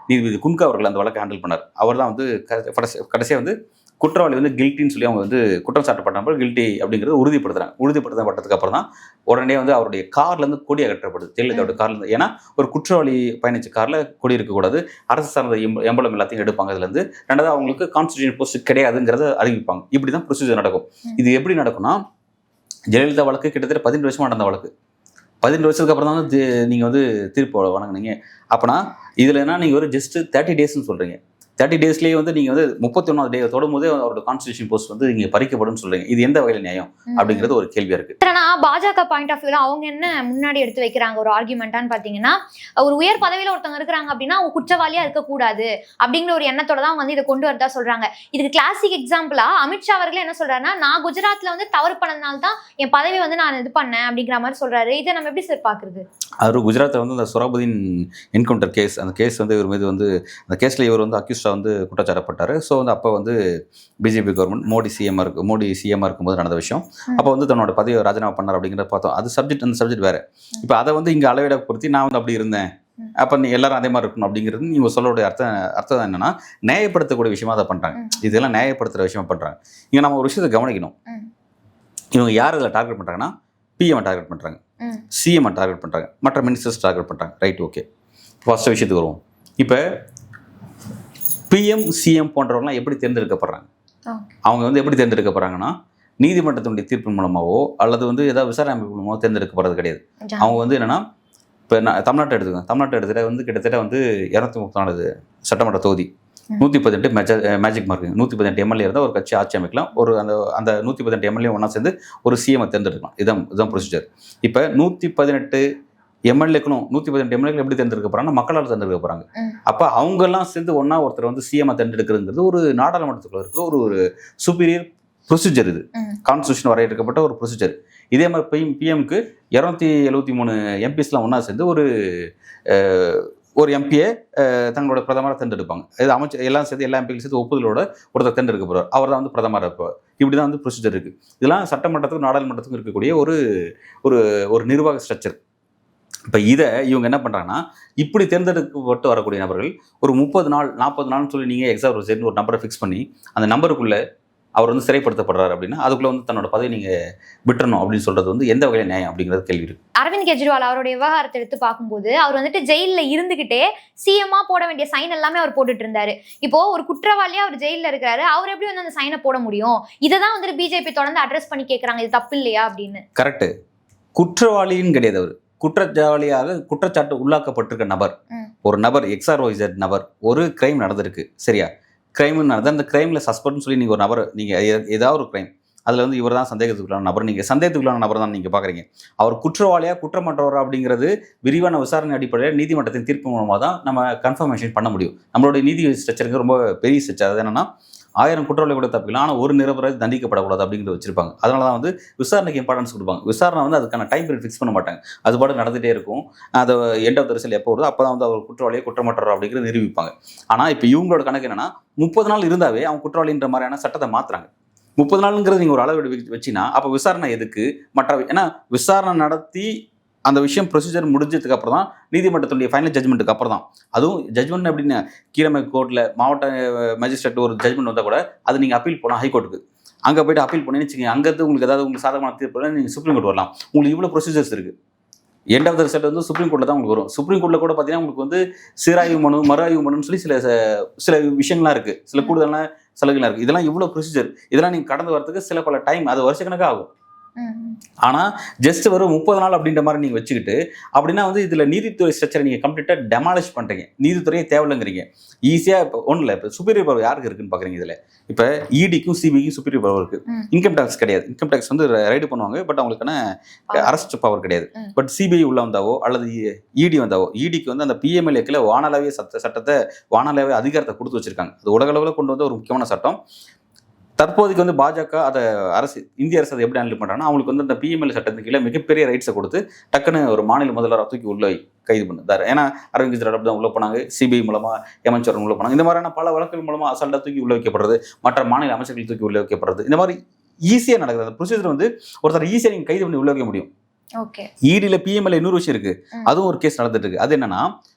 நீதிபதி குன்கா அவர்கள் அந்த வழக்கை ஹேண்டில் பண்ணார். அவர் தான் வந்து கடைசியாக வந்து குற்றவாளி வந்து கில்ட்டின்னு சொல்லி அவங்க வந்து குற்றம் சாட்டப்பட்ட கில்ட்டி அப்படிங்கிறது உறுதிப்படுத்தப்பட்டதுக்கு அப்புறம் தான் உடனே வந்து அவருடைய கார்லேருந்து கொடி அகற்றப்படுது. ஜெயலலிதாவோட கார்லேருந்து. ஏன்னா ஒரு குற்றவாளி பயணிச்ச காரில் கொடி இருக்கக்கூடாது, அரசு சார்ந்த எம்பளம் எல்லாத்தையும் எடுப்பாங்க. இதுலேருந்து ரெண்டாவது அவங்களுக்கு கான்ஸ்டிடியூஷன் போஸ்ட் கிடையாதுங்கிறத அறிவிப்பாங்க. இப்படி தான் ப்ரொசீஜர் நடக்கும். இது எப்படி நடக்கும்னா, ஜெயலலிதா வழக்கு கிட்டத்தட்ட 18 வருஷமாக நடந்த வழக்கு. 18 வருஷத்துக்கு அப்புறம் தான் வந்து நீங்கள் வந்து தீர்ப்பு வழங்குனீங்க. அப்போனா இதில் என்ன, நீங்கள் ஒரு ஜஸ்ட் 30 டேஸ்ன்னு சொல்கிறீங்க. 30 டேஸ்லேயே வந்து நீங்கள் வந்து 31வது டே தொடும் போதே அவரோட கான்ஸ்டிடியூஷன் போஸ்ட் வந்து நீங்கள் பறிக்கப்படும் சொல்கிறீங்க. இது எந்த வகையில் நியாயம் அப்படிங்கிறது ஒரு கேள்வியாக இருக்குது. ஆனா பாஜக பாயிண்ட் ஆஃப் வியூல அவங்க என்ன முன்னாடி எடுத்து வைக்கிறாங்க ஒரு ஆர்குமெண்டான்னு பாத்தீங்கன்னா, ஒரு உயர் பதவியில ஒருத்தவங்க இருக்கிறாங்க அப்படின்னா அவங்க குற்றவாளியா இருக்கக்கூடாது அப்படிங்கிற ஒரு எண்ணத்தோட தான் வந்து இதை கொண்டு வரதா சொல்றாங்க. இதுக்கு கிளாசிக் எக்ஸாம்பிளா அமித்ஷா அவர்களே என்ன சொல்றாருன்னா, நான் குஜராத்ல வந்து தவறு பண்ணதுனால தான் என் பதவி வந்து நான் இது பண்ணேன் அப்படிங்கிற மாதிரி சொல்றாரு. இதை நம்ம எப்படி சார் பாக்குறது? அவர் குஜராத்தில் வந்து அந்த சொராபுதீன் என்கவுண்டர் கேஸ், அந்த கேஸ் வந்து இவர் மீது வந்து அந்த கேஸில் இவர் வந்து அக்யூஸ்டாக வந்து குற்றச்சாட்டப்பட்டார். ஸோ வந்து அப்போ வந்து பிஜேபி கவர்மெண்ட் மோடி சிஎம்மாக இருக்கும்போது நடந்த விஷயம். அப்போ வந்து தன்னோட பதவியை ராஜினாமா பண்ணார் அப்படிங்கிறத பார்த்தோம். அது அந்த சப்ஜெக்ட் வேறு. இப்போ அதை வந்து இங்கே அளவிட பொருத்தி நான் வந்து அப்படி இருந்தேன், அப்போ நீ எல்லாரும் அதே மாதிரி இருக்கணும் அப்படிங்கிறது நீங்கள் சொல்லக்கூடிய அர்த்தம் என்னன்னா, நியாயப்படுத்தக்கூடிய விஷயமா அதை பண்ணுறாங்க. இதெல்லாம் நியாயப்படுத்துகிற விஷயமா பண்ணுறாங்க. இங்கே நம்ம ஒரு விஷயத்தை கவனிக்கணும். இவங்க யார் இதில் டார்கெட் பண்ணுறாங்கன்னா, பிஎம் டார்கெட் பண்ணுறாங்க, சிஎம் டார்கெட் பண்ணுறாங்க, மற்ற மினிஸ்டர்ஸ் டார்கெட் பண்ணுறாங்க. Right, okay. ஃபர்ஸ்ட் விஷயத்துக்கு வருவோம். இப்போ பிஎம் சிஎம் போன்றவங்களாம் எப்படி தேர்ந்தெடுக்கப்படுறாங்க? அவங்க வந்து எப்படி தேர்ந்தெடுக்கப்படுறாங்கன்னா, நீதிமன்றத்தினுடைய தீர்ப்பு மூலமாவோ அல்லது வந்து ஏதாவது விசாரணை அமைப்பு மூலமாவோ தேர்ந்தெடுக்கப்படுறது கிடையாது. அவங்க வந்து என்னன்னா, இப்போ தமிழ்நாட்டை எடுத்துகிட்ட வந்து கிட்டத்தட்ட வந்து 234 சட்டமன்ற தொகுதி, 118 மேஜிக் மார்க், 118 எம்எல்ஏ இருந்தால் ஒரு கட்சி ஆட்சி அமைக்கலாம். ஒரு அந்த 118 எம்எல்ஏ ஒன்றா சேர்ந்து ஒரு சிஎம்ஐ தேர்ந்தெடுக்கலாம். இதுதான் ப்ரொசீஜர். இப்போ 118 எம்எல்ஏக்களும் 118 எம்எல்ஏக்கள் எப்படி தேர்ந்தெடுக்கப்படுறாங்கன்னா, மக்களால் தேர்ந்தெடுக்க போகிறாங்க. அப்போ அவங்கெல்லாம் சேர்ந்து ஒன்றா ஒருத்தர் வந்து சிஎம்ஐ தேர்ந்தெடுக்கிறதுங்கிறது ஒரு நாடாளுமன்றத்துக்குள்ள இருக்கிற ஒரு சுப்பீரியர் ப்ரொசீஜர். இது கான்ஸ்டியூஷன் வரையறுக்கப்பட்ட ஒரு ப்ரொசீஜர். இதே மாதிரி பிஎம்க்கு 273 எம்பிஸ்லாம் ஒன்றா சேர்ந்து ஒரு எம்பியை தங்களோட பிரதமராக தேர்ந்தெடுப்பாங்க. இது அமைச்சர் எல்லாம் சேர்ந்து எல்லா எம்பிகளும் சேர்ந்து ஒப்புதலோட ஒருத்தர் தேர்ந்தெடுக்கப்படுவார். அவர் தான் வந்து பிரதமராக இருப்பார். இப்படி தான் வந்து ப்ரொசீஜர் இருக்குது. இதெல்லாம் சட்டமன்றத்துக்கும் நாடாளுமன்றத்துக்கும் இருக்கக்கூடிய ஒரு நிர்வாக ஸ்ட்ரக்சர். இப்போ இதை இவங்க என்ன பண்ணுறாங்கன்னா, இப்படி தேர்ந்தெடுக்கப்பட்டு வரக்கூடிய நபர்கள் ஒரு 30 நாள் 40 நாள்னு சொல்லி நீங்கள் எக்ஸாம் ஒரு நம்பரை ஃபிக்ஸ் பண்ணி அந்த நம்பருக்குள்ளே அவர் வந்து சிறைப்படுத்தப்படுறாரு அப்படின்னா, அதுக்குள்ளே வந்து தன்னோட பதவி நீங்கள் விட்டுறணும் அப்படின்னு சொல்கிறது வந்து எந்த வகையில் நியாயம் அப்படிங்கிறது கேள்வி இருக்குது. அரவிந்த் கெஜ்ரிவால் அவருடைய விவகாரத்தை எடுத்து பார்க்கும்போது அவர் வந்துட்டு ஜெயில இருந்துகிட்டே சிஎம்மா போட வேண்டிய சைன் எல்லாமே அவர் போட்டுட்டு இருந்தாரு. இப்போ ஒரு குற்றவாளியா அவர் ஜெயில இருக்கிறாரு, அவர் எப்படி வந்து அந்த சைனை போட முடியும்? இதை தான் வந்துட்டு பிஜேபி தொடர்ந்து அட்ரஸ் பண்ணி கேட்கறாங்க, இது தப்பு இல்லையா அப்படின்னு. கரெக்டு. குற்றவாளின்னு கிடையாது. அவர் குற்றச்சாட்டு உள்ளாக்கப்பட்டிருக்க நபர், ஒரு நபர் XYZ நபர், ஒரு கிரைம் நடந்திருக்கு, சரியா? கிரைம் நடந்த அந்த கிரைமில் சஸ்பெக்ட்னு சொல்லி நீங்கள் ஒரு நபர், நீங்கள் ஏதாவது ஒரு கிரைம் அதில் வந்து இவர் தான் சந்தேகத்துக்குள்ளான நபர், நீங்கள் சந்தேகத்துக்குள்ளான நபர் தான் நீங்கள் பார்க்குறீங்க. அவர் குற்றவாளியா குற்றமற்றவரா அப்படிங்கிறது விரிவான விசாரணை அடிப்படையில் நீதிமன்றத்தின் தீர்ப்பு மூலமாக தான் நம்ம கன்ஃபர்மேஷன் பண்ண முடியும். நம்மளுடைய நீதி ஸ்ட்ரக்சருக்கு ரொம்ப பெரிய ஸ்ட்ரக்சர். அது என்னன்னா, 1000 குற்றவாளி கூட தப்பிக்கலாம், ஆனால் ஒரு நிரபராதி தண்டிக்கப்படக்கூடாது அப்படிங்கிறது வச்சிருப்பாங்க. அதனால தான் வந்து விசாரணைக்கு இம்பார்ட்டன்ஸ் கொடுப்பாங்க. விசாரணை வந்து அதுக்கான டைம் பீரியட் ஃபிக்ஸ் பண்ண மாட்டாங்க. அது பாட்டு நடந்துகிட்டே இருக்கும். அதை எண்ட் ஆஃப் த ரிசல்ட் எப்போ வருதோ அப்போ தான் வந்து அவர் குற்றவாளியை குற்றமற்றவர் அப்படிங்கிறது நிரூபிப்பாங்க. ஆனால் இப்போ இவங்களோட கணக்கு என்னன்னா, 30 நாள் இருந்தாவே அவங்க குற்றவாளின்ற மாதிரியான சட்டத்தை மாற்றுறாங்க. 30 நாளுங்கிறது நீங்கள் ஒரு அளவு வச்சுன்னா அப்போ விசாரணை எதுக்கு? ஏன்னா விசாரணை நடத்தி அந்த விஷயம் ப்ரொசீஜர் முடிஞ்சதுக்கு அப்புறம் தான் நீதிமன்றத்துடைய ஃபைனல் ஜட்மெண்ட்டுக்கு அப்புறம் தான். அதுவும் ஜட்மெண்ட் எப்படின்னு கீழமை கோர்ட்டில் மாவட்ட மேஜிஸ்ட்ரேட் ஒரு ஜட்மெண்ட் வந்தால் கூட அது நீங்கள் அப்பீல் போனால் ஹைகோர்ட்டுக்கு, அங்கே போய்ட்டு அப்பீல் பண்ணி வச்சுக்கோங்க. அங்கேருந்து உங்களுக்கு ஏதாவது உங்களுக்கு சாதகமான தீர்ப்பு நீங்கள் சுப்ரீம் கோர்ட் வரலாம். உங்களுக்கு இவ்வளோ ப்ரொசீஜர்ஸ் இருக்குது. எண்ட் ஆஃப் த ரிசல்ட் வந்து சுப்ரீம் கோர்ட்டில் தான் உங்களுக்கு வரும். சுப்ரீம் கோர்ட்டில் கூட பார்த்தீங்கன்னா உங்களுக்கு வந்து சீராய்வு மனு, மறு ஆய்வு மனுன்னு சொல்லி சில விஷயங்கள்லாம் இருக்குது, சில கூடுதலான சலுகைலாம் இருக்குது. இதெல்லாம் இவ்வளோ ப்ரொசீஜர், இதெல்லாம் நீங்கள் கடந்து வரதுக்கு சில பல டைம், அது வருஷக்கணக்காக ஆகும். ஆனால் ஜஸ்ட் வரும் 30 நாள் அப்படின்ற மாதிரி நீங்கள் வச்சுக்கிட்டு அப்படின்னா வந்து இதில் நீதித்துறை ஸ்ட்ரக்சரை நீங்கள் கம்ப்ளீட்டாக டெமாலிஷ் பண்ணுறீங்க. நீதித்துறையே தேவையில்லைங்கிறீங்க. ஈஸியாக இப்போ ஒன்றும் இல்லை, இப்போ சுப்பீரியர் பவர் யாருக்கு இருக்குன்னு பார்க்குறீங்க. இதில் இப்போ இடிக்கும் சிபிக்கும் சுப்பீரியர் பவர் இருக்குது. இன்கம் டேக்ஸ் கிடையாது. இன்கம் டேக்ஸ் வந்து ரைடு பண்ணுவாங்க, பட் அவங்களுக்கான அரெஸ்ட் பவர் கிடையாது. பட் சிபிஐ உள்ள வந்தாவோ அல்லது இடி வந்தாவோ, இடிக்கு வந்து அந்த பிஎம்எல்ஏக்கில் வானளாவிய சட்டத்தை வானளாவிய அதிகாரத்தை கொடுத்து வச்சிருக்காங்க. அது உலக அளவில் கொண்டு வந்த ஒரு முக்கியமான சட்டம். தற்போதைக்கு வந்து பாஜக அதை இந்திய அரசு அதை எப்படி ஹேண்டில் பண்ணுறாங்கன்னா, அவங்களுக்கு வந்து அந்த பிஎம்எல்ஏ சட்டத்தின் கீழே மிகப்பெரிய ரைட்ஸை கொடுத்து டக்குன்னு ஒரு மாநில முதல்வராக தூக்கி உள்ள கைது பண்ணுறாரு. ஏன்னா அரவிந்த் கெஜ்ரிவால் அப்படி தான் உள்ள போனாங்க, சிபிஐ மூலமாக ஹேமந்த் சோரன் உள்ள போனாங்க. இந்த மாதிரியான பல வழக்குகள் மூலமாக அசால்ட்டாக தூக்கி உள்ள வைக்கப்படுறது, மற்ற மாநில அமைச்சர்கள் தூக்கி உள்ள வைக்கப்படுறது, இந்த மாதிரி ஈஸியாக நடக்குது. அந்த ப்ரொசீஜர் வந்து ஒருத்தர் ஈஸியாக நீங்கள் கைது பண்ணி உள்ள வைக்க முடியும். இடியில் பிஎம்எல்ஏ இன்னொரு விஷயம் இருக்குது, அதுவும் ஒரு கேஸ் நடந்துட்டு இருக்கு. அது என்னன்னா,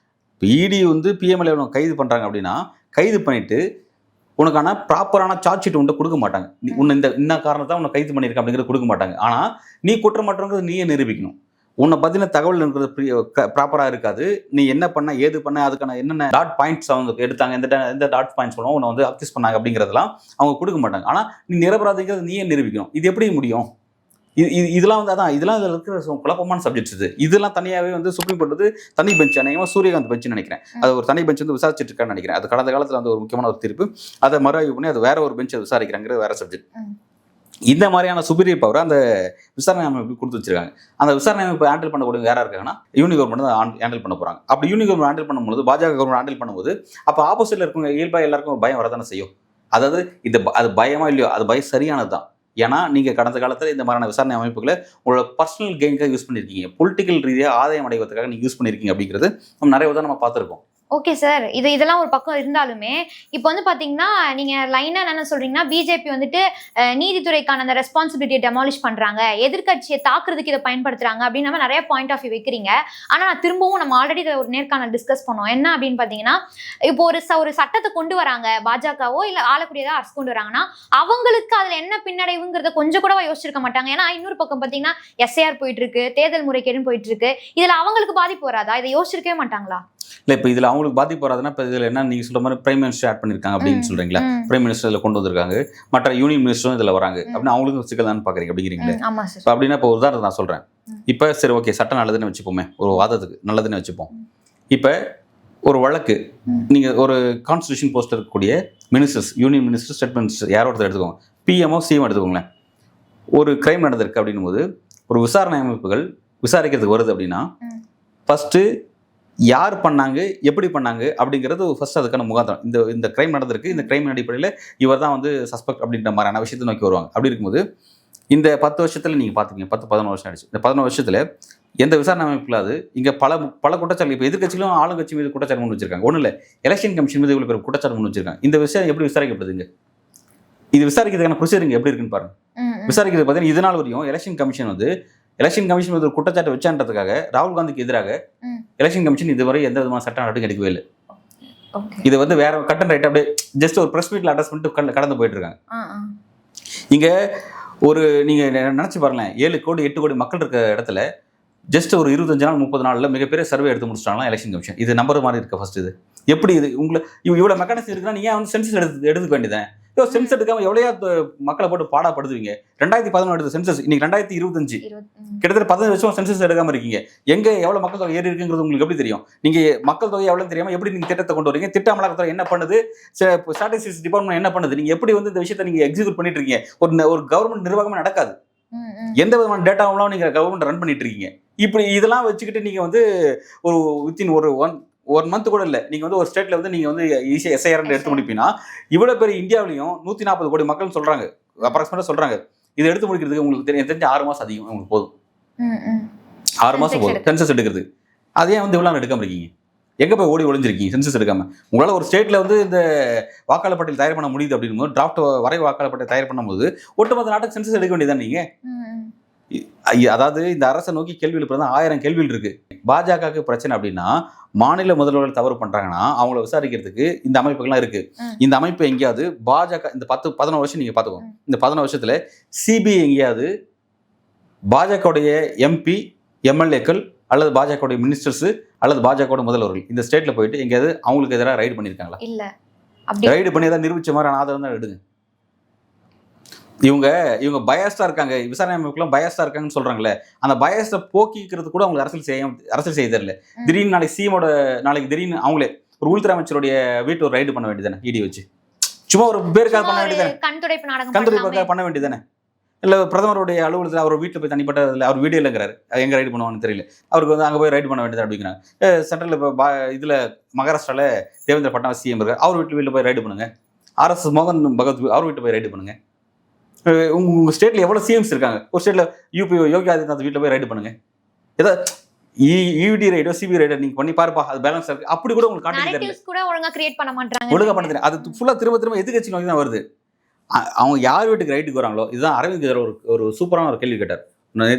இப்போ இடி வந்து பிஎம்எல்ஏ கைது பண்ணுறாங்க அப்படின்னா, கைது பண்ணிட்டு உனக்கான ப்ராப்பரான சார்ஜ் ஷீட் உன்ட்ட கொடுக்க மாட்டாங்க. உன்னை இந்த காரணத்தை உன்னை கைது பண்ணியிருக்க அப்படிங்கிறது கொடுக்க மாட்டாங்க. ஆனால் நீ குற்றமற்றங்கிறது நீயே நிரூபிக்கணும். உன்னை பற்றின தகவல் ப்ராப்பராக இருக்காது. நீ என்ன பண்ண, ஏது பண்ண, அதுக்கான என்னென்ன டாட் பாயிண்ட்ஸ் அவங்க எடுத்தாங்க, எந்த டாட் பாயிண்ட்ஸ் சொல்லுவோம் உன்னை வந்து அக்சஸ் பண்ணாங்க அப்படிங்கிறதெல்லாம் அவங்க கொடுக்க மாட்டாங்க. ஆனால் நீ நிரபராதிங்கிறது நீயே நிரூபிக்கணும். இது எப்படி முடியும்? இதெல்லாம் வந்து இதெல்லாம் இதில் இருக்கிற குழப்பமான சப்ஜெக்ட்ஸ். இதெல்லாம் தனியாகவே வந்து சுப்ரீம் கோர்ட் வந்து தனி பெஞ்ச், அநேகமாக சூரியகாந்த் பெஞ்சுன்னு நினைக்கிறேன். அது ஒரு தனி பெஞ்ச் வந்து விசாரிச்சுட்டு இருக்கான்னு நினைக்கிறேன். அது கடந்த காலத்தில் வந்து ஒரு முக்கியமான ஒரு தீர்ப்பு. அதை மறுஆய்வு பண்ணி அது வேற ஒரு பெஞ்ச் விசாரிக்கிறாங்கிறது வேற சப்ஜெக்ட். இந்த மாதிரியான சுப்பீரியர் பவர் அந்த விசாரணை அமைப்பு கொடுத்து வச்சிருக்காங்க. அந்த விசாரணை அமைப்பு ஹேண்டில் பண்ணக்கூடிய யாராக இருக்காங்கன்னா யூனி கவர்மெண்ட் தான் ஹேண்டில் பண்ண போகிறாங்க. அப்படி யூனி கவர்மெண்ட் ஹேண்டில் பண்ணும்போது, பாஜக கவர்மெண்ட் ஹேண்டில் பண்ணும்போது, அப்போ ஆப்போசிட்டில் இருக்கவங்க இயல்பாக எல்லாருக்கும் ஒரு பயம் வரதானே செய்யும். அதாவது அது பயமா இல்லையோ, அது பயம் சரியானது தான். ஏன்னா நீங்கள் கடந்த காலத்தில் இந்த மாதிரியான விசாரணை அமைப்புகளை உங்களோட பர்சனல் கெயினுக்காக யூஸ் பண்ணியிருக்கீங்க, பொலிட்டிக்கல் ரீதியாக ஆதாயம் அடைவதற்காக நீங்கள் யூஸ் பண்ணியிருக்கீங்க அப்படிங்கிறது நம்ம நிறைய உதாரணம் நம்ம பார்த்துருக்கோம். ஓகே சார், இதெல்லாம் ஒரு பக்கம் இருந்தாலுமே இப்போ வந்து பார்த்தீங்கன்னா நீங்கள் லைனாக என்ன சொல்கிறீங்கன்னா, பிஜேபி வந்துட்டு நீதித்துறைக்கான அந்த ரெஸ்பான்சிபிலிட்டியை டெமாலிஷ் பண்ணுறாங்க, எதிர்கட்சியை தாக்குறதுக்கு இதை பயன்படுத்துகிறாங்க அப்படின்னு நம்ம நிறைய பாயிண்ட் ஆஃப் வியூ வைக்கிறீங்க. ஆனால் நான் திரும்பவும் நம்ம ஆல்ரெடி இதை ஒரு நேர்காணல் டிஸ்கஸ் பண்ணோம். என்ன அப்படின்னு பார்த்தீங்கன்னா, இப்போ ஒரு சட்டத்தை கொண்டு வராங்க பாஜகவோ இல்லை ஆளக்கூடியதாக அரசு கொண்டு வராங்கன்னா அவங்களுக்கு அதில் என்ன பின்னடைவுங்கிறத கொஞ்சம் கூட யோசிச்சிருக்க மாட்டாங்க. ஏன்னா இன்னொரு பக்கம் பார்த்தீங்கன்னா எஸ்ஐஆர் போயிட்டு இருக்கு, தேர்தல் முறைகேடுன்னு போயிட்டு இருக்கு. இதில் அவங்களுக்கு பாதிப்பு வராதா? இதை யோசிச்சிருக்கவே மாட்டாங்களா? இல்லை, இப்போ இதில் அவங்களுக்கு பாதிப்பு வராதுன்னா இப்போ இதில் என்ன நீங்கள் சொல்கிற மாதிரி பிரைம் மினிஸ்டர் ஆட் பண்ணியிருக்காங்க அப்படின்னு சொல்கிறீங்களா? பிரைம் மினிஸ்டர் இதில் கொண்டு வந்திருக்காங்க, மற்ற யூனியன் மினிஸ்டரும் இதில் வராங்க அப்படின்னா அவங்களுக்கும் சிக்கல் தான் பார்க்குறீங்க அப்படிங்கிறீங்களே. இப்போ அப்படின்னா இப்போ உதாரணத்தை நான் சொல்கிறேன். இப்போ சரி, ஓகே, சட்டம் நல்லதுன்னு வச்சுப்போமே, ஒரு வாதத்துக்கு நல்லதுன்னு வச்சுப்போம். இப்போ ஒரு வழக்கு, நீங்கள் ஒரு கான்ஸ்டியூஷன் போஸ்ட் இருக்கக்கூடிய ministers, union minister, state minister யாரோ ஒருத்தர் எடுத்துக்கோங்க, பிஎம்ஓ சிஎம் எடுத்துக்கோங்களேன். ஒரு கிரைம் நடந்திருக்கு அப்படின்னும் போது ஒரு விசாரணை அமைப்புகள் விசாரிக்கிறதுக்கு வருது அப்படின்னா ஃபஸ்ட்டு யார் பண்ணாங்க, எப்படி பண்ணாங்க அப்படிங்கிறது ஃபர்ஸ்ட் அதுக்கான முகாந்திரம். இந்த கிரைம் நடந்திருக்கு, இந்த கிரைம் அடிப்படையில் இவர் தான் வந்து சஸ்பெக்ட் அப்படின்ற மாதிரியான விஷயத்தை நோக்கி வருவாங்க. அப்படி இருக்கும்போது இந்த 10 வருஷத்தில் நீங்கள் பார்த்துக்கீங்க, 10-11 வருஷம் ஆயிடுச்சு. இந்த 11 வருஷத்தில் எந்த விசாரணை அமைப்பிலாது இங்கே பல குற்றச்சாட்டு, இப்போ எதிர்கட்சிகளும் ஆளுங்கட்சி மீது குற்றச்சாட்டு முன் வச்சிருக்காங்க. ஒன்றும் இல்லை, எலெக்ஷன் கமிஷன் மீது இவ்வளோ குற்றச்சாட்டு முன் வச்சிருக்காங்க. இந்த விஷயம் எப்படி விசாரிக்கப்படுதுங்க? இது விசாரிக்கிறதுக்கான ப்ரொசீஜர் எப்படி இருக்குன்னு பாருங்க. விசாரிக்கிறது பார்த்தீங்கன்னா இதனால் வரையும் எலெக்ஷன் கமிஷன் மீது ஒரு குற்றச்சாட்டு வச்சான்றதுக்காக ராகுல் காந்திக்கு எதிராக எலெக்ஷன் கமிஷன் இதுவரை எந்த விதமான சட்ட நடவடிக்கை எடுக்கவே இல்லை. இது வந்து வேற கட் அண்ட் ரைட் அப்படியே ஜஸ்ட் ஒரு பிரஸ் மீட்ல அட்ரஸ் பண்ணிட்டு கடந்து போயிட்டு இருக்காங்க. இங்க ஒரு நீங்க நினைச்சு பாருங்களேன், 7 கோடி 8 கோடி மக்கள் இருக்க இடத்துல ஜஸ்ட் ஒரு 25 நாள் 30 நாள்ல மிகப்பெரிய சர்வே எடுத்து முடிச்சிட்டாங்களா எலெக்ஷன் கமிஷன். இது நம்பர் மாதிரி இருக்க ஃபர்ஸ்ட். இது எப்படி இது உங்களை இவ்வளவு மெக்கானிசம் இருக்குன்னா நீங்க வந்து சென்சஸ் எடுத்துக்க வேண்டியதான். சென்சஸ் எடுக்காம எவ்வளையா மக்களை போட்டு பாடாப்படுத்துவீங்க. 2011 எடுத்த சென்சஸ் இன்னைக்கு 2025, கிட்டத்தட்ட 15 வருஷம் சென்சஸ் எடுக்காம இருக்கீங்க. எங்க எவ்வளவு மக்கள் தொகை ஏறி இருக்குங்கிறது உங்களுக்கு எப்படி தெரியும்? நீங்க மக்கள் தொகை எவ்வளவு தெரியாம எப்படி நீங்க திட்டத்தை கொண்டு வரீங்க? திட்ட அமலாக்கத்துறை என்ன பண்ணுது? ஸ்டாட்டிஸ்டிக்ஸ் டிபார்ட்மெண்ட் என்ன பண்ணுது? நீங்க எப்படி வந்து இந்த விஷயத்தை நீங்க எக்ஸிக்யூட் பண்ணிட்டு இருக்கீங்க? ஒரு கவர்மெண்ட் நிர்வாகமே நடக்காது. எந்த விதமான டேட்டாவெல்லாம் நீங்க கவர்மெண்ட் ரன் பண்ணிட்டு இருக்கீங்க. இப்படி இதெல்லாம் வச்சுக்கிட்டு நீங்க வந்து ஒரு வித்தின் ஒரு மந்த் கூட இல்லை, நீங்கள் வந்து ஒரு ஸ்டேட்டில் வந்து நீங்கள் வந்து ஈஸியாக எஸ்ஐஆர் எடுத்து முடிப்பீங்கன்னா இவ்வளோ பேர் இந்தியாவிலையும் 140 கோடி மக்கள் சொல்கிறாங்க, அப்ராக்சிமேட்டாக சொல்கிறாங்க. இதை எடுத்து முடிக்கிறதுக்கு உங்களுக்கு தெரிஞ்ச 6 மாதம் அதிகம், உங்களுக்கு போதும். 6 மாதம் போதும் சென்சஸ் எடுக்கிறது. அதே வந்து இவ்வளோ எடுக்காமல் இருக்கீங்க. எங்கே போய் ஓடி ஒளிஞ்சிருக்கீங்க சென்சஸ் எடுக்காமல்? உங்களால் ஒரு ஸ்டேட்டில் வந்து இந்த வாக்காளர் பட்டியல் தயார் பண்ண முடியுது அப்படின்னும் போது, டிராஃப்ட் வரை வாக்காளர் பட்டியல் தயார் பண்ணும்போது ஒட்டுமொத்த நாட்டுக்கு சென்சஸ் எடுக்க வேண்டியதான் நீங்கள். அதாவது இந்த அரசை நோக்கி கேள்வி எழுப்புறது 1000 கேள்விகள் இருக்கு. பாஜகவுக்கு பிரச்சனை அப்படின்னா மாநில முதல்வர்கள் தவறு பண்றாங்கன்னா அவங்கள விசாரிக்கிறதுக்கு இந்த அமைப்புகள்லாம் இருக்கு. இந்த அமைப்பு எங்கேயாவது பாஜக இந்த 10-11 வருஷம் நீங்க பாத்துக்கோங்க, இந்த 11 வருஷத்துல சிபிஐ எங்கேயாவது பாஜகவுடைய எம்பி எம்எல்ஏக்கள் அல்லது பாஜகவுடைய மினிஸ்டர்ஸ் அல்லது பாஜகவுடைய முதல்வர்கள் இந்த ஸ்டேட்ல போயிட்டு எங்கேயாவது அவங்களுக்கு எதிராக ரைடு பண்ணியிருக்காங்களா? இல்ல. ரைடு பண்ணி ஏதாவது நிரூபிச்ச மாதிரி ஆதாரம் தான் எடுங்க. இவங்க பயஸ்டா இருக்காங்க, விசாரணை அமைப்புலாம் பயஸ்டா இருக்காங்கன்னு சொல்றாங்களே, அந்த பயஸ்டை போக்கிக்கிறது கூட அவங்க அரசியல் செய்ய தெரியல. திடீர்னு நாளைக்கு திடீர்னு அவங்களே ஒரு உள்துறை அமைச்சருடைய வீட்டு ஒரு ரைடு பண்ண வேண்டியதானே, இடி வச்சு சும்மா ஒரு பேருக்காக பண்ண வேண்டியதானே, கண்துடைப்புக்காக பண்ண வேண்டியதானே. இல்லை பிரதமருடைய அலுவலகத்தில் அவர் வீட்டில் போய் தனிப்பட்ட அவர் வீடியோ இல்லைங்கிறாரு, எங்கே ரைடு பண்ணுவான்னு தெரியல, அவருக்கு வந்து அங்கே போய் ரைடு பண்ண வேண்டியது அப்படிங்கிறாங்க. சென்ட்ரல் இப்போ இதில் மகாராஷ்டிராவில் தேவேந்திர ஃபட்னாவிஸ் சிஎம் இருக்கார், அவர் வீட்டில் போய் ரைடு பண்ணுங்க. RS மோகன் பகவத் அவர் வீட்டு போய் ரைடு பண்ணுங்க. உங்கள் ஸ்டேட்டில் எவ்வளோ சிஎம்ஸ் இருக்காங்க, ஒரு ஸ்டேட்டில் யூபி யோகி ஆதித்யநாத் வீட்டில் போய் ரைடு பண்ணுங்க. ஏதாவது இடி ரைடோ சிபி ரைடோ நீங்கள் பண்ணி பாருப்பா, அது பேலன்ஸ் இருக்கு. அப்படி கூட உங்களுக்கு ஒழுங்காக பண்ண தெரியும். அது ஃபுல்லாக திரும்ப எதிர்கட்சி நோக்கி தான் வருது. அவங்க யார் வீட்டுக்கு ரைட்டுக்கு வராங்களோ, இதுதான் அரவிந்த் கெஜ்ரிவால் ஒரு சூப்பரான ஒரு கேள்வி கேட்டார்,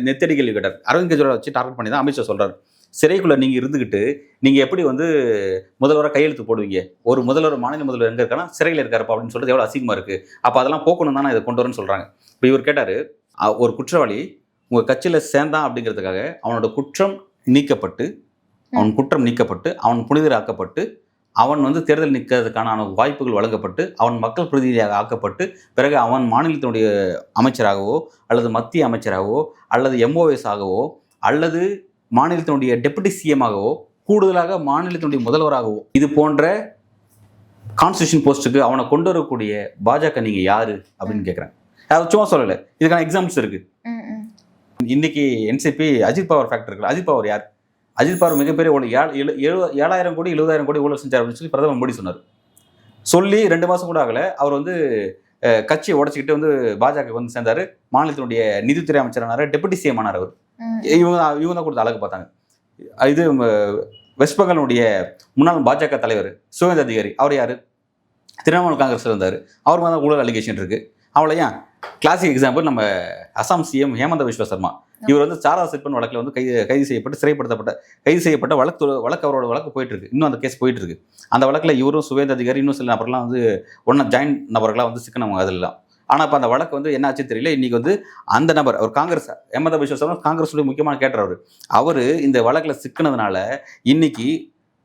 நெத்தடி கேள்வி கேட்டார். அரவிந்த் கெஜ்ரிவால் வச்சு டார்கெட் பண்ணி தான் அமித்ஷா சொல்றாரு, சிறைக்குள்ள நீங்க இருந்துகிட்டு நீங்க எப்படி வந்து முதல்வராக கையெழுத்து போடுவீங்க? ஒரு முதல்வர், மாநில முதல்வர் எங்க இருக்கானா சிறையில் இருக்காருப்பா அப்படின்னு சொல்றது எவ்வளவு அசிங்கமா இருக்கு. அப்ப அதெல்லாம் போக்கணும் தானே இதை கொண்டு வரேன்னு சொல்றாங்க. இப்போ இவர் கேட்டாரு, ஒரு குற்றவாளி உங்க கட்சியில சேர்ந்தான் அப்படிங்கிறதுக்காக அவனோட குற்றம் நீக்கப்பட்டு அவன் புனிதராக்கப்பட்டு அவன் வந்து தேர்தல் நிற்கிறதுக்கான வாய்ப்புகள் வழங்கப்பட்டு அவன் மக்கள் பிரதிநிதியாக ஆக்கப்பட்டு பிறகு அவன் மாநிலத்தினுடைய அமைச்சராகவோ அல்லது மத்திய அமைச்சராகவோ அல்லது எம்ஓஎஸ் ஆகவோ அல்லது மாநிலத்தினுடைய டெபுட்டி சிஎம் ஆகவோ கூடுதலாக மாநிலத்தினுடைய முதல்வராகவோ இது போன்ற கான்ஸ்டியூஷன் போஸ்ட்டுக்கு அவனை கொண்டு வரக்கூடிய பாஜக நீங்க யாரு அப்படின்னு கேட்குறேன். அது சும்மா சொல்லலை, இதுக்கான எக்ஸாம்பிள்ஸ் இருக்கு. இன்னைக்கு என்சிபி அஜித் பவர் ஃபேக்டர் இருக்குல்ல, அஜித் பவர் யார்? அஜித் பவர் மிகப்பெரிய 7,000 கோடி 70,000 கோடி ஊழல் செஞ்சார் அப்படின்னு சொல்லி பிரதமர் மோடி சொன்னார். சொல்லி 2 மாதம் கூட ஆகலை, அவர் வந்து கட்சியை உடச்சிக்கிட்டு வந்து பாஜக வந்து சேர்ந்தார். மாநிலத்தினுடைய நிதித்துறை அமைச்சரானார், டெபுட்டி சிஎம் ஆனார். அவர் இவங்க தான் கொடுத்த அழகு பார்த்தாங்க. இது வெஸ்ட் பெங்காலுடைய முன்னாள் பாஜக தலைவர் சுவேந்த அதிகாரி, அவர் யார்? திரிணாமுல் காங்கிரஸில் இருந்தார். அவர் தான் ஊழல் அலிகேஷன் இருக்கு. அவளை ஏன் கிளாசிக் எக்ஸாம்பிள் நம்ம அசாம் சிஎம் ஹேமந்த விஸ்வ சர்மா. இவர் வந்து சாரதா சிட்பண்ட் வழக்கில் வந்து கைது செய்யப்பட்டு கைது செய்யப்பட்ட வழக்கு அவரோட வழக்கு போயிட்டு இருக்கு. இன்னும் அந்த கேஸ் போயிட்டு இருக்கு. அந்த வழக்கில் இவரும் சுவேந்த அதிகாரி இன்னும் சில நபர்கள்லாம் வந்து ஜாயின்ட் நபர்களாக வந்து சிக்கனவங்க அதெல்லாம். ஆனால் இப்போ அந்த வழக்கு வந்து என்ன ஆச்சு தெரியல. இன்னைக்கு வந்து அந்த நபர் அவர் காங்கிரஸ், ஹேமந்த விஸ்வ சர்மா காங்கிரஸுடைய முக்கியமான கேட்டவர். அவர் இந்த வழக்கில் சிக்கினதுனால இன்னைக்கு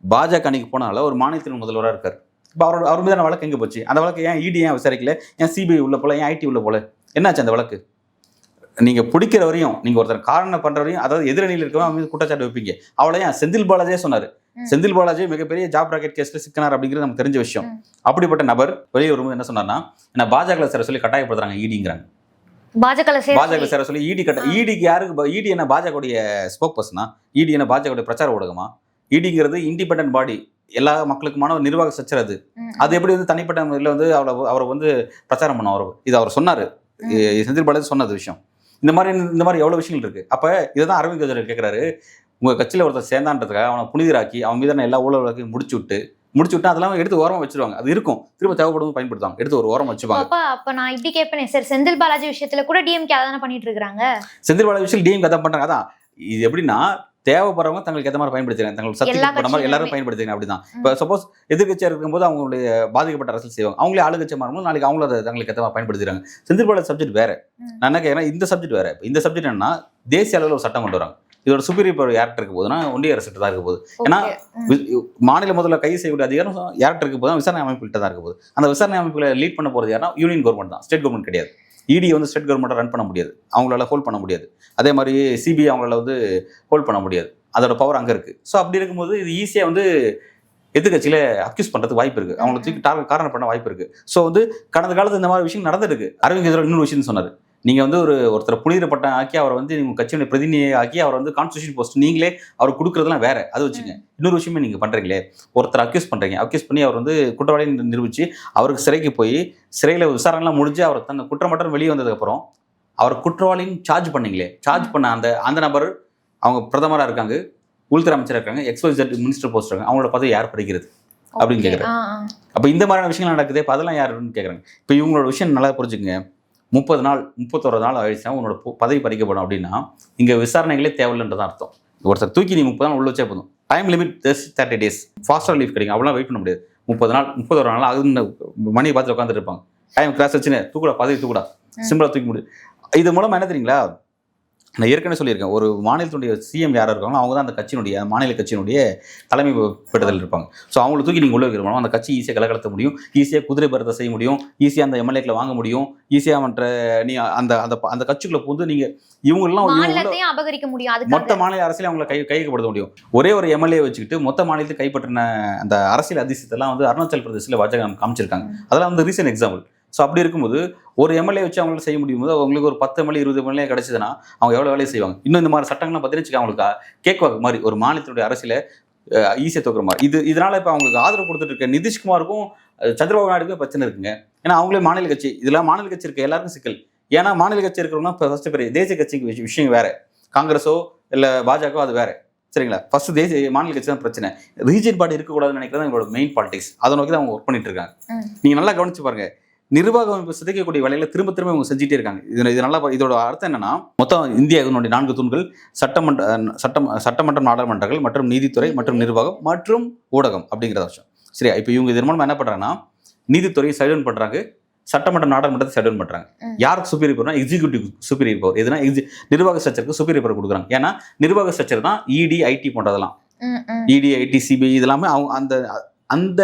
பாஜக அன்னைக்கு போனதால ஒரு மாநிலத்தின் முதல்வராக இருக்கார். இப்போ அவர் மீதான வழக்கு எங்கே போச்சு? அந்த வழக்கு ஏன் இடி ஏன் விசாரிக்கல? ஏன் சிபிஐ உள்ள போல? ஏன் ஐடி உள்ள போல? என்னாச்சு அந்த வழக்கு? நீங்க பிடிக்கிற வரையும், நீங்க ஒருத்தர் காரணம் பண்ற வரையும், அதாவது எதிரணியில் இருக்கவங்க மீது குற்றச்சாட்டு வைப்பீங்க. அவளை ஏன் செந்தில் பாலாஜியே சொன்னாரு. செந்தில் பாலாஜி மிகப்பெரிய ஜாப் ராக்கெட் கேஸ்ல சிக்கினார் அப்படிங்கிறது நமக்கு தெரிஞ்ச விஷயம். அப்படிப்பட்ட நபர் வெளியே வரும்போது என்ன சொன்னார்னா, என்ன பாஜக சேர சொல்லி கட்டாயப்படுத்துறாங்க இடிங்கிறாங்க. பாஜக சேர சொல்லி இடிக்கு யாருக்கு? இடி என்ன பாஜகவுடைய ஸ்போக் பர்சனா? இடி என்ன பாஜகவுடைய பிரச்சார ஊடகமா? இடிங்கிறது இண்டிபெண்டன்ட் பாடி, எல்லா மக்களுக்குமான ஒரு நிர்வாக ஸ்ட்ரக்சர். அது எப்படி வந்து தனிப்பட்ட முறையில் வந்து அவரை வந்து பிரச்சாரம் பண்ண இது அவர் சொன்னார். செந்தில் பாலாஜி சொன்னது விஷயம். இந்த மாதிரி எவ்வளோ விஷயங்கள் இருக்கு. அப்போ இதை தான் அரவிந்த் கெஜ்ரிவால் கேட்குறாரு, உங்கள் கட்சியில் ஒருத்தர் சேர்ந்தான்றதுக்காக அவனை புனிதராக்கி அவன் மீதான எல்லா ஊழல் வழக்கையும் முடிச்சு விட்டு அதெல்லாம் எடுத்து ஓரமாக வச்சிருவாங்க. அது இருக்கும், திரும்ப தேவைப்படும் பயன்படுத்துவாங்க, எடுத்து ஒரு ஓரம் வச்சுப்பாங்க. அப்போ நான் இப்படி கேட்பேன் சார், செந்தில் பாலாஜி விஷயத்துல கூட டிஎம்கே அதான பண்ணிட்டு இருக்காங்க. செந்தில் பாலாஜி விஷயம் டிஎம்கே அதான் பண்றாங்க. அதான் இது எப்படின்னா, தேவைப்படுறவங்க தங்களுக்கு ஏற்ற மாதிரி பயன்படுத்துறாங்க, தங்களுக்கு சக்திக்கு போன மாதிரி எல்லாரும் பயன்படுத்துறாங்க. அப்படிதான் இப்போ சப்போஸ் எதிர்கட்சியாக இருக்கும்போது அவங்களுடைய பாதிக்கப்பட்ட அரசியல் செய்வாங்க, அவங்களே ஆளுங்கட்சியாக மாறும்போது நாளைக்கு அவங்கள அதை தங்களுக்கு ஏற்ற மாதிரி பயன்படுத்துறாங்க. செந்தில் பாலாஜி சப்ஜெக்ட் வேற, நான் என்ன கேட்குறேன், இந்த சப்ஜெக்ட் வேற. இந்த சப்ஜெக்ட் என்னன்னா, தேசிய அளவில் ஒரு சட்டம் கொண்டு வராங்க. இதோட சுப்பீரியர் பவர் யார்கிட்ட இருக்க போகுதுன்னா ஒன்றிய அரசு தான் இருக்க போகுது. ஏன்னா மாநில முதல்ல கைது செய்யக்கூடிய அதிகாரம் யார்கிட்ட இருக்க போதும், விசாரணை அமைப்புகிட்ட தான் இருக்க போகுது. அந்த விசாரணை அமைப்புகளை லீட் பண்ண போகிறது யாருன்னா யூனியன் கவர்மெண்ட் தான், ஸ்டேட் கவர்மெண்ட் கிடையாது. இடி வந்து ஸ்டேட் கவர்மெண்ட்டை ரன் பண்ண முடியாது, அவங்களால ஹோல்ட் பண்ண முடியாது. அதே மாதிரி சிபிஐ அவங்களால வந்து ஹோல்ட் பண்ண முடியாது, அதோட பவர் அங்கே இருக்குது. ஸோ அப்படி இருக்கும்போது இது ஈஸியாக வந்து எதிர்கட்சியில் அக்யூஸ் பண்ணுறதுக்கு வாய்ப்பு இருக்குது, அவங்களை தூக்கி காரணம் பண்ண வாய்ப்பு இருக்குது. ஸோ வந்து கடந்த காலத்தில் இந்த மாதிரி விஷயம் நடந்துருக்கு. அரவிந்த் கெஜ்ரிவால் இன்னொரு விஷயம் சொன்னார், நீங்கள் வந்து ஒருத்தர் புனிதப்பட்டம் ஆக்கி அவரை வந்து உங்கள் கட்சியுடைய பிரதிநிதியை ஆக்கி அவரை வந்து கான்ஸ்டியூஷன் போஸ்ட் நீங்களே அவர் கொடுக்குறதுலாம் வேற, அது வச்சுங்க. இன்னொரு விஷயமே நீங்கள் பண்ணுறீங்களே, ஒருத்தர் அக்யூஸ் பண்ணி அவர் வந்து குற்றவாளியை நிரூபித்து அவருக்கு சிறைக்கு போய் சிறையில் விசாரணைலாம் முடிஞ்சு அவர் தன்னை குற்றமற்ற வெளியே வந்ததுக்கப்புறம் அவர் குற்றவாளின்னு சார்ஜ் பண்ணீங்களே, சார்ஜ் பண்ண அந்த நபர் அவங்க பிரதமராக இருக்காங்க, உள்துறை அமைச்சராக இருக்காங்க, XYZ மினிஸ்டர் போஸ்ட் இருக்காங்க, அவங்களோட பதவி யார் படிக்கிறது அப்படின்னு கேட்குறேன். அப்போ இந்த மாதிரியான விஷயங்கள் நடக்குது, இப்போ அதெல்லாம் யாருன்னு கேட்குறாங்க. இப்போ இவங்களோட விஷயம் நல்லா புரிஞ்சுக்குங்க. 31 நாள் ஆயிடுச்சுன்னா உன்னோட பதவி பறிக்கப்படும் அப்படின்னா இங்கே விசாரணைகளே தேவையில்லைன்றதான் அர்த்தம். ஒருத்தர் தூக்கி நீ 30 நாள் உள்ள வச்சே போதும், time limit 30 days, faster leave கிடைக்கும், அவ்வளோ வெயிட் பண்ண முடியாது. 31 நாள் அது மணியை பார்த்து உட்காந்துட்டு இருப்பாங்க. டைம் கிராஸ் வச்சுன்னு தூக்குடா, பதவி தூக்குடா, சிம்பிளாக தூக்கி முடியும். இது மூலமாக என்ன தெரியுங்களா, நான் ஏற்கனவே சொல்லியிருக்கேன், ஒரு மாநிலத்தினுடைய சிஎம் யாராக இருக்காங்களோ அவங்க தான் அந்த கட்சியினுடைய மாநில கட்சியினுடைய தலைமை பெறுதல் இருப்பாங்க. ஸோ அவங்களை தூக்கி நீங்கள் உள்ள வைக்கிறோம், அந்த கட்சி ஈஸியாக கலக்கலத்த முடியும், ஈஸியாக குதிரை பரத்தை செய்ய முடியும், ஈஸியாக அந்த எம்எல்ஏக்களை வாங்க முடியும், ஈஸியாக மற்ற நீ அந்த கட்சிக்குள்ள புகுந்து நீங்கள் இவங்கெல்லாம் அபகரிக்க முடியும், மொத்த மாநில அரசியல் அவங்களை கையகப்படுத்த முடியும். ஒரே ஒரு எம்எல்ஏ வச்சுக்கிட்டு மொத்த மாநிலத்தை கைப்பற்றின அந்த அரசியல் அதிசயத்தெல்லாம் வந்து அருணாச்சல் பிரதேசில் பாஜக காமிச்சிருக்காங்க. அதெல்லாம் வந்து ரீசன்ட் எக்ஸாம்பிள். ஸோ அப்படி இருக்கும்போது ஒரு எம்எல்ஏ வச்சு அவங்களால செய்ய முடியும் போது அவங்களுக்கு ஒரு 10 எம்எல்ஏ 20 எம்எல்ஏ கிடைச்சதுன்னா அவங்க எவ்வளோ வேலையை செய்வாங்க. இன்னும் இந்த மாதிரி சட்டங்கள்லாம் பார்த்தீங்கன்னா அவங்களுக்கு கேக்வாக் மாதிரி ஒரு மாநிலத்தினுடைய அரசியல ஈஸியாக தோக்குற மாதிரி. இதனால இப்போ அவங்களுக்கு ஆதரவு கொடுத்துட்டு இருக்க நிதிஷ்குமாருக்கும் சந்திரபாபு நாயுடுக்கும் பிரச்சனை இருக்குங்க. ஏன்னா அவங்களே மாநில கட்சி, இதெல்லாம் மாநில கட்சி இருக்க எல்லாருக்கும் சிக்கல். ஏன்னா மாநில கட்சி இருக்கிறவங்க இப்போ ஃபர்ஸ்ட் பெரிய தேசிய கட்சிக்கு விஷயம் வேற, காங்கிரஸோ இல்லை பாஜகவோ அது வேற, சரிங்களா? ஃபர்ஸ்ட் தேசிய மாநில கட்சி தான் பிரச்சனை. ரீஜன் பாடி இருக்கக்கூடாதுன்னு நினைக்கிறது எங்களோட மெயின் பாலிடிக்ஸ். அதை நோக்கி தான் அவங்க ஒர்க் பண்ணிட்டு இருக்காங்க. நீங்க நல்லா கவனிச்சு பாருங்க, நிர்வாக அமைப்பு சிதைக்கக்கூடிய வேலையில திரும்ப திரும்ப இவங்க செஞ்சுட்டே இருக்காங்க. இது நல்லா இதோட அர்த்தம் என்னன்னா, மொத்தம் இந்தியாவினுடைய 4 தூண்கள் சட்டமன்றம், நாடாளுமன்றங்கள் மற்றும் நீதித்துறை மற்றும் நிர்வாகம் மற்றும் ஊடகம் அப்படிங்கிற விஷயம். சரியா? இப்போ இவங்க இதன் மூலமா என்ன பண்றாங்கன்னா, நீதித்துறையை சைலண்ட் பண்றாங்க, சட்டமன்ற நாடாளுமன்றத்தை சைலண்ட் பண்றாங்க. யாருக்கு சுப்பீரியர் பவர்னா எக்ஸிக்யூட்டிவ் சுப்பீரியர் பவர். எதுனா நிர்வாக ஸ்ட்ரக்சருக்கு சுப்பீரியர் பவர் கொடுக்குறாங்க. ஏன்னா நிர்வாக ஸ்ட்ரக்சர் தான் இடி, ஐடி போன்றதெல்லாம். இடி, ஐடி, சிபிஐ இதெல்லாமே அவங்க அந்த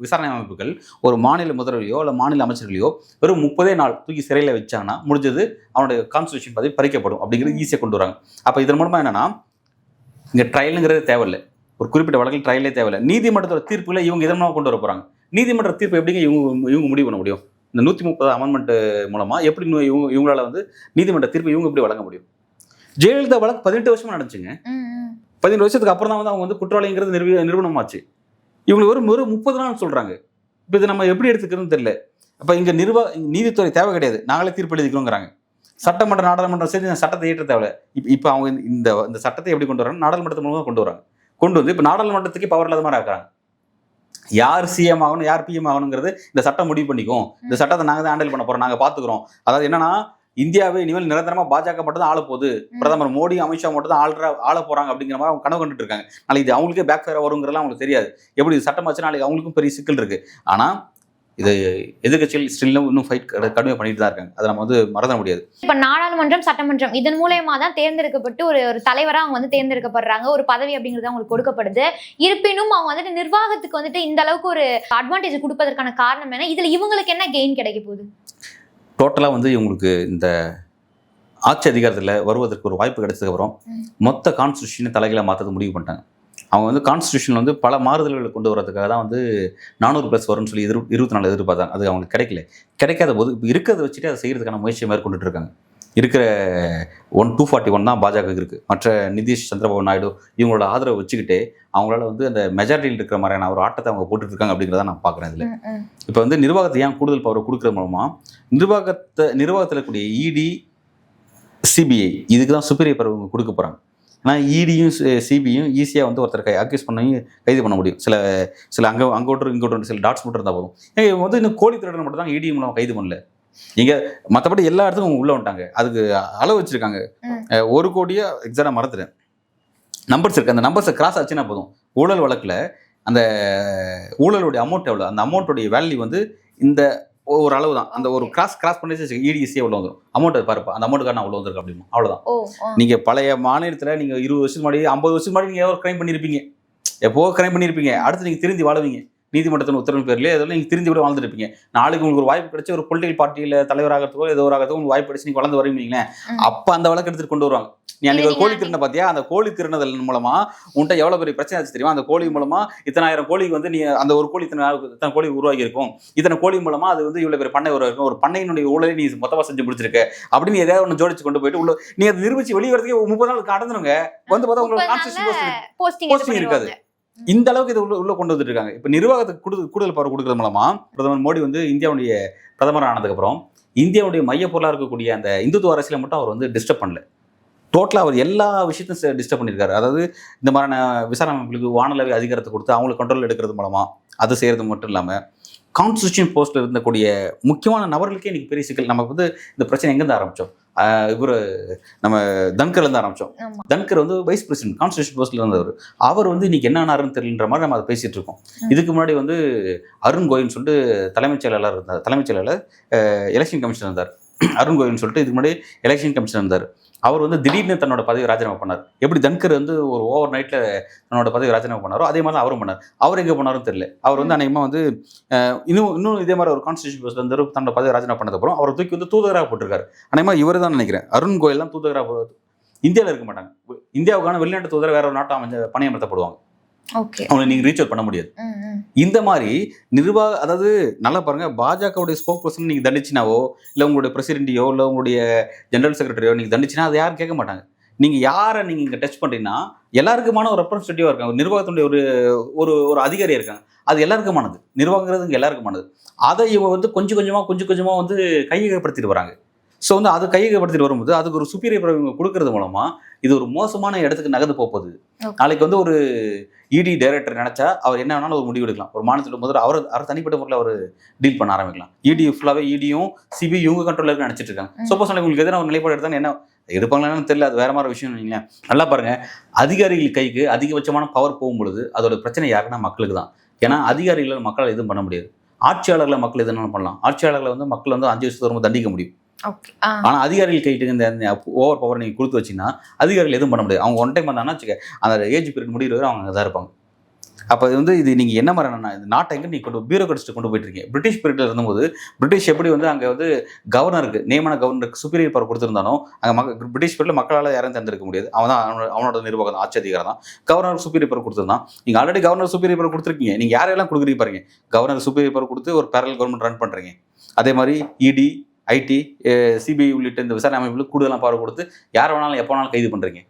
விசாரணை அமைப்புகள் ஒரு மாநில முதல்வரையோ இல்லை மாநில அமைச்சர்களையோ வெறும் 30 நாள் தூக்கி சிறையில் வச்சாங்கன்னா முடிஞ்சது அவனுடைய கான்ஸ்டியூஷன் பதவி பறிக்கப்படும் அப்படிங்கிறது ஈஸியாக கொண்டு வராங்க. அப்போ இதன் மூலமாக என்னன்னா, இங்கே ட்ரையலுங்கிறது தேவையில்லை, ஒரு குறிப்பிட்ட வழக்கில் ட்ரையலே தேவையில்லை. நீதிமன்றத்தோட தீர்ப்புல இவங்க இதன் மூலமாக கொண்டு வர போகிறாங்க. நீதிமன்ற தீர்ப்பு எப்படிங்க இவங்க முடிவு பண்ண முடியும்? இந்த 130 அமெண்ட்மெண்ட் மூலமா எப்படி இவங்களால நீதிமன்ற தீர்ப்பு இவங்க எப்படி வழங்க முடியும்? ஜெயலலிதா வழக்கு 18 வருஷமா நடந்துச்சுங்க. 18 வருஷத்துக்கு அப்புறம் தான் அவங்க குற்றவாளிங்கிறது நிறுவனமாச்சு. இவங்க ஒரு 30 நாள் சொல்றாங்க. இப்போ இதை நம்ம எப்படி எடுத்துக்கிறதுன்னு தெரியல. அப்போ இங்க நீதித்துறை தேவை கிடையாது, நாங்களே தீர்ப்பு எழுதிக்கிறோங்கிறாங்க. சட்டமன்ற நாடாளுமன்றம் சரி சட்டத்தை ஏற்ற தேவை. இப்போ அவங்க இந்த சட்டத்தை எப்படி கொண்டு வராங்க? நாடாளுமன்றத்து மூலமாக கொண்டு வராங்க. கொண்டு வந்து இப்போ நாடாளுமன்றத்துக்கு பவர் இல்லாத மாதிரி ஆக்குறாங்க. யார் சிஎம் ஆகணும், யார் பிஎம் ஆகணுங்கிறது இந்த சட்டம் முடிவு பண்ணிக்கும். இந்த சட்டத்தை நாங்கள் தான் ஹேண்டில் பண்ண போறோம், நாங்கள் பார்த்துக்கிறோம். அதாவது என்னன்னா, இந்தியாவை இனிமேல் நிரந்தரமா பாஜக மட்டும் தான் ஆள போகுது, பிரதமர் மோடி, அமித்ஷா மட்டும் தான் ஆள போறாங்க அப்படிங்கிற மாதிரி அவங்க கனவு கண்டுட்டு இருக்காங்க. நாளைக்கு இது அவங்களுக்கே பேக் ஃபயர் வருங்கிறதுலாம் அவங்களுக்கு தெரியாது. எப்படி சட்டம் ஆச்சு நாளைக்கு அவங்களுக்கும் பெரிய சிக்கல் இருக்கு. ஆனா இது எதிர்கட்சிகள் ஸ்டில்லும் இன்னும் ஃபைட் கடுமையாக பண்ணிட்டு தான் இருக்காங்க. அதை நம்ம மறந்துட முடியாது. இப்ப நாடாளுமன்றம், சட்டமன்றம் இதன் மூலயமா தான் தேர்ந்தெடுக்கப்பட்டு ஒரு தலைவரா அவங்க தேர்ந்தெடுக்கப்படுறாங்க. ஒரு பதவி அப்படிங்கிறது அவங்களுக்கு கொடுக்கப்படுது. இருப்பினும் அவங்க நிர்வாகத்துக்கு இந்த அளவுக்கு ஒரு அட்வான்டேஜ் கொடுப்பதற்கான காரணம் என்ன? இதுல இவங்களுக்கு என்ன கெயின் கிடைக்க போகுது? டோட்டலாக இவங்களுக்கு இந்த ஆட்சி அதிகாரத்தில் வருவதற்கு ஒரு வாய்ப்பு கிடைச்சதுக்கப்புறம் மொத்த கான்ஸ்டியூஷனை தலைகீழாக மாற்றது முடிவு பண்ணிட்டாங்க. அவங்க கான்ஸ்டியூஷன் பல மாறுதல்களை கொண்டு வரதுக்காக தான் 400+ வரும்னு சொல்லி 24 எதிர்பார்த்தாங்க. அது அவங்களுக்கு கிடைக்காத போது இப்போ இருக்கிறத வச்சுட்டு அதை செய்கிறதுக்கான முயற்சியை மேற்கொண்டுட்டு இருக்காங்க. இருக்கிற 241 தான் பாஜக இருக்குது. மற்ற நிதிஷ், சந்திரபாபு நாயுடு இவங்களோட ஆதரவை வச்சுக்கிட்டே அவங்களால அந்த மெஜாரிட்டியில் இருக்கிற மாதிரியான ஒரு ஆட்டத்தை அவங்க போட்டுட்டு இருக்காங்க அப்படிங்கிறத நான் பார்க்குறேன். இதில் இப்போ நிர்வாகத்தை ஏன் கூடுதல் பவர் கொடுக்குறது மூலமாக நிர்வாகத்தில் இருக்கக்கூடிய இடி, சிபிஐ இதுக்கு தான் சுப்பீரியர் பவர் கொடுக்க போகிறாங்க. ஏன்னா இடியும் சிபியும் ஈஸியாக ஒருத்தர் அக்யூஸ் பண்ணி கைது பண்ண முடியும். சில இங்கோட்டு சில டாட்ஸ் மட்டும் இருந்தால் போதும். இவங்க இன்னும் கோழி திருடனை மட்டும் தான் இடி மூலம் கைது பண்ணல. இங்க மற்றபடி எல்லா இடத்துக்கும் உள்ள வந்துட்டாங்க. அதுக்கு அளவு வச்சிருக்காங்க. 1 கோடியா எக்ஸாக்டா மறந்துட்டேன், நம்பர்ஸ் இருக்கு. அந்த நம்பர்ஸை கிராஸ் ஆச்சுன்னா போதும். ஊழல் வழக்கில் அந்த ஊழலுடைய அமௌண்ட் எவ்வளோ, அந்த அமௌண்ட்டுடைய வேல்யூ இந்த ஒரு அளவு தான். அந்த ஒரு கிராஸ் பண்ணி இடிசியாக உள்ள வந்துடும். அமௌண்ட் அது பாருப்பா, அந்த அமௌண்ட்டுக்காக நான் உள்ள வந்திருக்கு அப்படிமா, அவ்வளோதான். நீங்க பழைய மாநிலத்தில் நீங்க 20 வருஷத்துக்கு முன்னாடி 50 வருஷத்துக்கு முன்னாடி நீங்க கிரைம் பண்ணியிருப்பீங்க, எப்போ கிரைம் பண்ணியிருப்பீங்க. அடுத்து நீங்க திருந்தி வாழுவீங்க. நீதிமன்றத்தின் உத்தரவு பேர்ல இதெல்லாம் நீங்க திருந்தி கூட வாழ்ந்துட்டு இருப்பீங்க. நாளைக்கு உங்களுக்கு ஒரு வாய்ப்பு கிடைச்சி ஒரு பொலிட்டிக்கல் பார்ட்டியில தலைவராகிறதுக்கோ ஏதோ ஒரு ஆகிறதுக்கோ உங்களுக்கு வாய்ப்பு கிடைச்சி நீங்க வளர்ந்து வருவீங்களே, அப்ப அந்த வழக்கு எடுத்துட்டு கொண்டு வருவாங்க. நீ அன்னைக்கு ஒரு கோழி திருண்ண பாத்தியா, அந்த கோழி திருநதல் மூலமா உன்ட்ட எவ்வளவு பெரிய பிரச்சனை ஆச்சு தெரியுமா? அந்த கோழி மூலமா இத்தனை ஆயிரம் கோழிக்கு நீ அந்த ஒரு கோழி இத்தனை கோழி உருவாகி இருக்கும், இத்தனை கோழி மூலமா அது இவ்வளவு பெரிய பண்ணை உருவாக்கும், ஒரு பண்ணையினுடைய ஊழலை நீ மொத்தமா செஞ்சு முடிச்சிருக்க அப்படின்னு ஏதாவது ஒன்று ஜோடிச்சு கொண்டு போயிட்டு உள்ள நீ அதை நிரூபிச்சு வெளியே வரதுக்கே 30 நாள் கடந்துருங்க. பார்த்தா உங்களுக்கு கான்ஸ்டியூஷன் போஸ்டிங் இருக்காது. இந்த அளவுக்கு இதை உள்ள கொண்டு வந்துட்டு இருக்காங்க. இப்ப நிர்வாகத்துக்கு கூடுதல் பவர் கொடுக்கறது மூலமா பிரதமர் மோடி இந்தியாவுடைய பிரதமர் ஆனதுக்கு அப்புறம் இந்தியாவுடைய மைய பொருளா இருக்கக்கூடிய அந்த இந்துத்துவ அரசியலை மட்டும் அவர் டிஸ்டர்ப் பண்ணல. டோட்டலாக அவர் எல்லா விஷயத்தையும் டிஸ்டர்ப் பண்ணியிருக்காரு. அதாவது இந்த மாதிரியான விசாரணை அமைப்புகளுக்கு வானளவை அதிகாரத்தை கொடுத்து அவங்களை கண்ட்ரோல் எடுக்கிறது மூலமா அது செய்கிறது மட்டும் இல்லாமல் கான்ஸ்டியூஷன் போஸ்ட்டில் இருந்தக்கூடிய முக்கியமான நபர்களுக்கே இன்றைக்கி பெரிய சிக்கல். நமக்கு இந்த பிரச்சனை எங்கேருந்து ஆரம்பித்தோம்? இவர் நம்ம தன்கர்லேருந்து ஆரம்பித்தோம். தன்கர் வைஸ் பிரசிடென்ட் கான்ஸ்டியூஷன் போஸ்ட்டில் இருந்தவர். அவர் இன்னைக்கு என்ன ஆனாருன்னு தெரியலன்ற மாதிரி நம்ம அதை பேசிகிட்டு இருக்கோம். இதுக்கு முன்னாடி அருண் கோயல்னு சொல்லிட்டு தலைமைச் செயலாளர் எலெக்ஷன் கமிஷனர் இருந்தார். அருண் கோயல்னு சொல்லிட்டு இதுக்கு முன்னாடி எலெக்ஷன் கமிஷனர் இருந்தார். அவர் திடீர்னு தன்னோட பதவி ராஜினாமா பண்ணார். எப்படி தன்கர் ஒரு ஓவர் நைட்டில் தன்னோட பதவி ராஜினாமா பண்ணாரோ அதே மாதிரி அவரும் பண்ணார். அவர் எங்கே போனாரும் தெரியல. அவர் அநேகமாக இன்னும் இதே மாதிரி ஒரு கான்ஸ்டியூஷன் போஸ்ட்ல தன்னோட பதவி ராஜினாமா பண்ணதுக்கப்புறம் அவர் தூக்கி தூதராக போட்டிருக்காரு. அநேகமாக இவர் தான் நினைக்கிறேன். அருண் கோயல் தான் தூதராக. இந்தியாவில் இருக்க மாட்டாங்க. இந்தியாவுக்கான வெளிநாட்டு தூதர் வேற ஒரு நாட்டை பணியமர்த்தப்படுவாங்க. அவங்களை நீங்க ரீச் அவுட் பண்ண முடியாது. இந்த மாதிரி அதாவது நல்லா பாருங்க, பாஜகவுடைய ஸ்போக் பர்சன் நீங்க தண்டிச்சினாவோ இல்ல உங்களுடைய பிரசிடென்ட்டையோ இல்ல உங்களுடைய ஜெனரல் செக்ரட்டரியோ நீங்க தண்டிச்சினா அதை யாரும் கேட்க மாட்டாங்க. நீங்க யாரை நீங்க இங்க டச் பண்றீங்கன்னா எல்லாருக்குமான ஒரு ரெப்ரஸன்டேட்டிவா இருக்காங்க. நிர்வாகத்துடைய ஒரு அதிகாரியா இருக்காங்க. அது எல்லாருக்குமானது. நிர்வாகங்கிறது எல்லாருக்குமானது. அதை இவங்க கொஞ்சம் கொஞ்சமா கையகப்படுத்திட்டு வராங்க. ஸோ வந்து அது கையகப்படுத்திட்டு வரும்போது அதுக்கு ஒரு சுப்பீரியர் பவர் இவங்க கொடுக்கறது மூலமா இது ஒரு மோசமான இடத்துக்கு நகர்ந்து போகுது. நாளைக்கு வந்து ஒரு இடி டைரக்டர் நினைச்சா அவர் என்ன வேணாலும் ஒரு முடிவு எடுக்கலாம். ஒரு மாநிலத்தில் முதல்ல அவர் தனிப்பட்ட முறையில் அவர் டீல் பண்ண ஆரம்பிக்கலாம். இடி ஃபுல்லாகவே இடியும் சிபி இவங்க கண்ட்ரோலில் இருக்குன்னு நினைச்சிட்டு இருக்காங்க. சப்போஸ் உங்களுக்கு எதிராக ஒரு நிலைப்பாடு எடுத்தால் என்ன எடுப்பாங்களான்னு தெரியல, அது வேற மாதிரி விஷயம் இல்லைங்களா. நல்லா பாருங்க, அதிகாரிகள் கைக்கு அதிகபட்சமான பவர் போகும்பொழுது அதோட பிரச்சனை யாருன்னா மக்களுக்கு தான். ஏன்னா அதிகாரிகளை மக்களால் எதுவும் பண்ண முடியாது. ஆட்சியாளர்களை மக்கள் எதுனாலும் பண்ணலாம். ஆட்சியாளர்களை வந்து மக்கள் வந்து 5 வருஷத்துக்கு வரும்போது தண்டிக்க முடியும். ஆனா அதிகாரிகள் கைட்டு இந்த ஓவர் பவர் நீங்க கொடுத்து வச்சீங்கன்னா அதிகாரிகள் எதுவும் பண்ண முடியாது. அவங்க ஒன் டைம் வந்தாங்கன்னா அந்த ஏஜ் பீரியட் முடிகிற வரை அவங்க தான் இருப்பாங்க. அப்போ இது வந்து இது நீங்கள் என்ன மாதிரி இந்த நாட்டை எங்கே நீங்கள் பியூரோக்ராட்ஸ்ட்டு கொண்டு போயிட்டு இருக்கீங்க. பிரிட்டிஷ் பீரியட்ல இருந்தபோது பிரிட்டிஷ் எப்படி வந்து அங்கே வந்து கவர்னருக்கு நியமன கவர்னருக்கு சுப்பீரியர் பவர் கொடுத்துருந்தானோ அங்கே பிரிட்டிஷ் பீரியட்ல மக்களால் யாரும் தேர்ந்தெடுக்க முடியாது. அவன் தான் அவனோட நிர்வாகம் ஆட்சி அதிகாரம் தான். கவர்னருக்கு சுப்பீரியர் பவர் கொடுத்துருந்தான். நீங்கள் ஆல்ரெடி கவர்னர் சுப்பீரியர் பவர் கொடுத்துருக்கீங்க. நீங்கள் யாரெல்லாம் கொடுக்குறீங்க பாருங்க. கவர்னர் சுப்பீரியர் பவர் கொடுத்து ஒரு பேரல் கவர்மெண்ட் ரன் பண்ணுறீங்க. அதே மாதிரி இடி ஐடி சிபிஐ உள்ளிட்ட இந்த விசாரணை அமைப்புகளுக்கு கூடுதலாக பவர் கொடுத்து யார் வேணாலும் எப்போ வேணாலும் கைது பண்ணுறீங்க.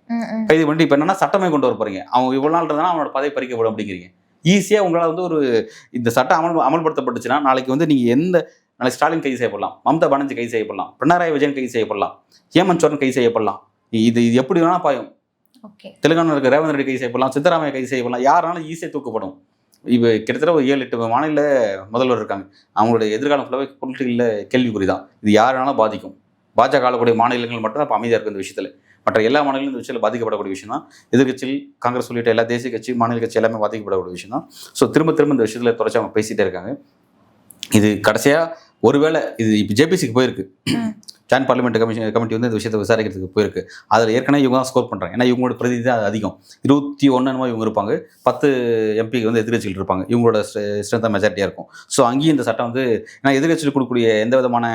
கைது பண்ணிட்டு இப்போ என்னன்னா சட்டமே கொண்டு வர போறீங்க. அவங்க இவ்வளோ நாள் இருந்தாலும் அவனோட பதவி பறிக்கப்படும் அப்படிங்கிறீங்க. ஈஸியாக உங்களால் வந்து ஒரு இந்த சட்டம் அமல்படுத்தப்பட்டுச்சுன்னா நாளைக்கு வந்து நீங்கள் நாளைக்கு ஸ்டாலின் கைது செய்யப்படலாம், மம்தா பானர்ஜி கைது செய்யப்படலாம், பினராயி விஜயன் கைது செய்யப்படலாம், ஹேமந்த் சோரன் கைது செய்யப்படலாம். இது எப்படி வேணா பாயும். தெலுங்கானா இருக்க ரேவந்த் ரெட்டி கைது செய்யப்படலாம், சித்தராமையா கைது செய்யப்படலாம். யாராலும் ஈஸியாக தூக்கப்படும். இப்போ கிட்டத்தட்ட ஒரு 7-8 மாநில முதல்வர் இருக்காங்க. அவங்களுடைய எதிர்காலம் ஃபுல்லாகவே பொலிட்டிக்கலில் கேள்விக்குறி தான். இது யாராலும் பாதிக்கும். பாஜக ஆளக்கூடிய மாநிலங்கள் மட்டும் தான் இப்போ அமைதியாக இருக்குது இந்த விஷயத்தில். மற்ற எல்லா மாநிலங்களும் இந்த விஷயத்தில் பாதிக்கப்படக்கூடிய விஷயம் தான். எதிர்கட்சியில் காங்கிரஸ் உள்ளிட்ட எல்லா தேசிய கட்சி மாநில கட்சி எல்லாமே பாதிக்கப்படக்கூடிய விஷயம் தான். ஸோ திரும்ப இந்த விஷயத்தில் தொடர்ச்சி அவங்க பேசிகிட்டே இருக்காங்க. இது கடைசியாக ஒருவேளை இது இப்போ ஜேபிசிக்கு போயிருக்கு. ஜாயின்ட் பார்லிமெண்ட் கமிட்டி வந்து இந்த விஷயத்தை விசாரிக்கிறதுக்கு போயிருக்கு. அதில் ஏற்கனவே இவங்க தான் ஸ்கோர் பண்ணுறாங்க. ஏன்னா இவங்களோட பிரதிநிதி தான் அதிகம். 21 இவங்க இருப்பாங்க. 10 எம்பி வந்து எதிர்கட்சிகள் இருப்பாங்க. இவங்களோட ஸ்ட்ரென்த்தாக மெஜாரிட்டியாக இருக்கும். ஸோ அங்கேயும் இந்த சட்டம் வந்து ஏன்னா எதிர்கட்சியில் கொடுக்கக்கூடிய எந்த விதமான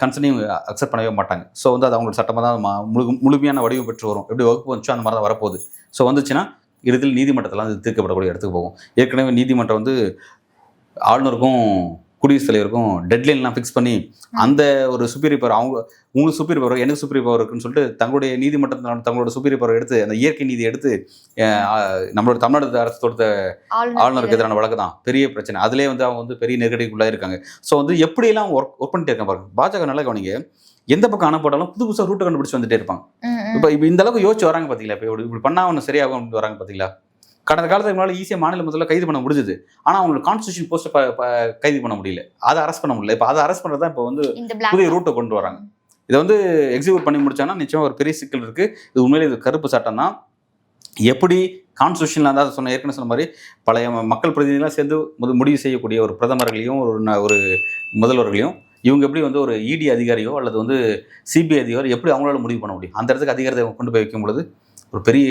கன்சர்னையும் அக்செப்ட் பண்ணவே மாட்டாங்க. ஸோ வந்து அது அவங்களோட சட்டமாக தான் முழுமையான வடிவம் பெற்று வரும். எப்படி வகுப்பு வந்துச்சோ அந்த மாதிரி தான் வரப்போகுது. ஸோ வந்துச்சுன்னா இறுதியில் நீதிமன்றத்தில் அது தீர்க்கப்படக்கூடிய இடத்துக்கு போகும். ஏற்கனவே நீதிமன்றம் வந்து ஆளுநருக்கும் குடியரசுத் தலைவருக்கும் டெட்லைன்லாம் ஃபிக்ஸ் பண்ணி அந்த ஒரு சுப்பீரியர் பவர் உங்களுக்கு சுப்பீரியர் பவர் எனக்கு சுப்பீரியர் பவர் இருக்குன்னு சொல்லிட்டு தங்களுடைய நீதிமன்றத்தில் தங்களோட சுப்பீரியர் பவர் எடுத்து அந்த இயற்கை நீதி எடுத்து நம்மளோட தமிழ்நாடு அரசு தொடுத்த ஆளுநருக்கு எதிரான வழக்கு தான் பெரிய பிரச்சனை. அதிலே வந்து அவங்க வந்து பெரிய நெருக்கடிக்குள்ளாக இருக்காங்க. ஸோ வந்து எப்படியெல்லாம் ஒர்க் பண்ணிட்டு இருக்காங்க பாருங்க. பாஜக நல்லா கவனிங்க, எந்த பக்கம் அனுப்பப்பட்டாலும் புதுசாக ரூட்டை கண்டுபிடிச்சு வந்துட்டே இருப்பாங்க. இப்போ இந்த அளவுக்கு யோசிச்சு வராங்க பார்த்தீங்களா. இப்போ இப்படி பண்ணா ஒன்று சரியாகும் அப்படின்னு வராங்க பார்த்தீங்களா. கடந்த காலத்துக்கு முன்னாடி ஈஸியாக மாநில முதல்ல கைது பண்ண முடிஞ்சது. ஆனால் அவங்களோட கான்ஸ்டியூஷன் போஸ்ட்டை கைது பண்ண முடியல, அதை அரெஸ்ட் பண்ண முடியல. இப்போ அதை அரெஸ்ட் பண்ணுறது தான் இப்போ வந்து புதிய ரூட்டை கொண்டு வராங்க. இதை வந்து எக்ஸிக்யூட் பண்ணி முடிச்சாங்கன்னா நிச்சயமாக ஒரு பெரிய சிக்கல் இருக்குது. இது உண்மையிலே இது கருப்பு சட்டம் தான். எப்படி கான்ஸ்டியூஷனில் அதாவது ஏற்கனவே சொன்ன மாதிரி பழைய மக்கள் பிரதிநிதிகளாக சேர்ந்து முடிவு செய்யக்கூடிய ஒரு பிரதமர்களையும் ஒரு முதல்வர்களையும் இவங்க எப்படி வந்து ஒரு இடி அதிகாரியோ அல்லது வந்து சிபிஐ அதிகாரியோ எப்படி அவங்களால முடிவு பண்ண முடியும். அந்த இடத்துக்கு அதிகாரத்தை கொண்டு போய் வைக்கும் பொழுது ஒரு பெரிய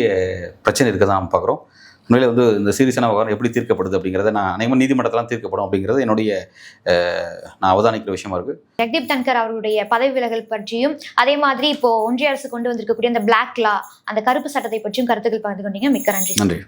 பிரச்சனை இருக்க தான் நம்ம பார்க்குறோம். உண்மையிலே வந்து இந்த சீரியஸான விவகாரம் எப்படி தீர்க்கப்படுது அப்படிங்கிறத நான் அனைவரும் நீதிமன்றத்தெல்லாம் தீர்க்கப்படும் அப்படிங்கிறது என்னுடைய நான் அவதானிக்கிற விஷயமா இருக்கு. ஜெகதீப் தன்கர் அவருடைய பதவி விலகல் பற்றியும் அதே மாதிரி இப்போ ஒன்றிய அரசு கொண்டு வந்திருக்கக்கூடிய அந்த பிளாக் லா அந்த கருப்பு சட்டத்தை பற்றியும் கருத்துக்கள் பகிர்ந்து கொண்டீங்க. மிக்க நன்றி. நன்றி.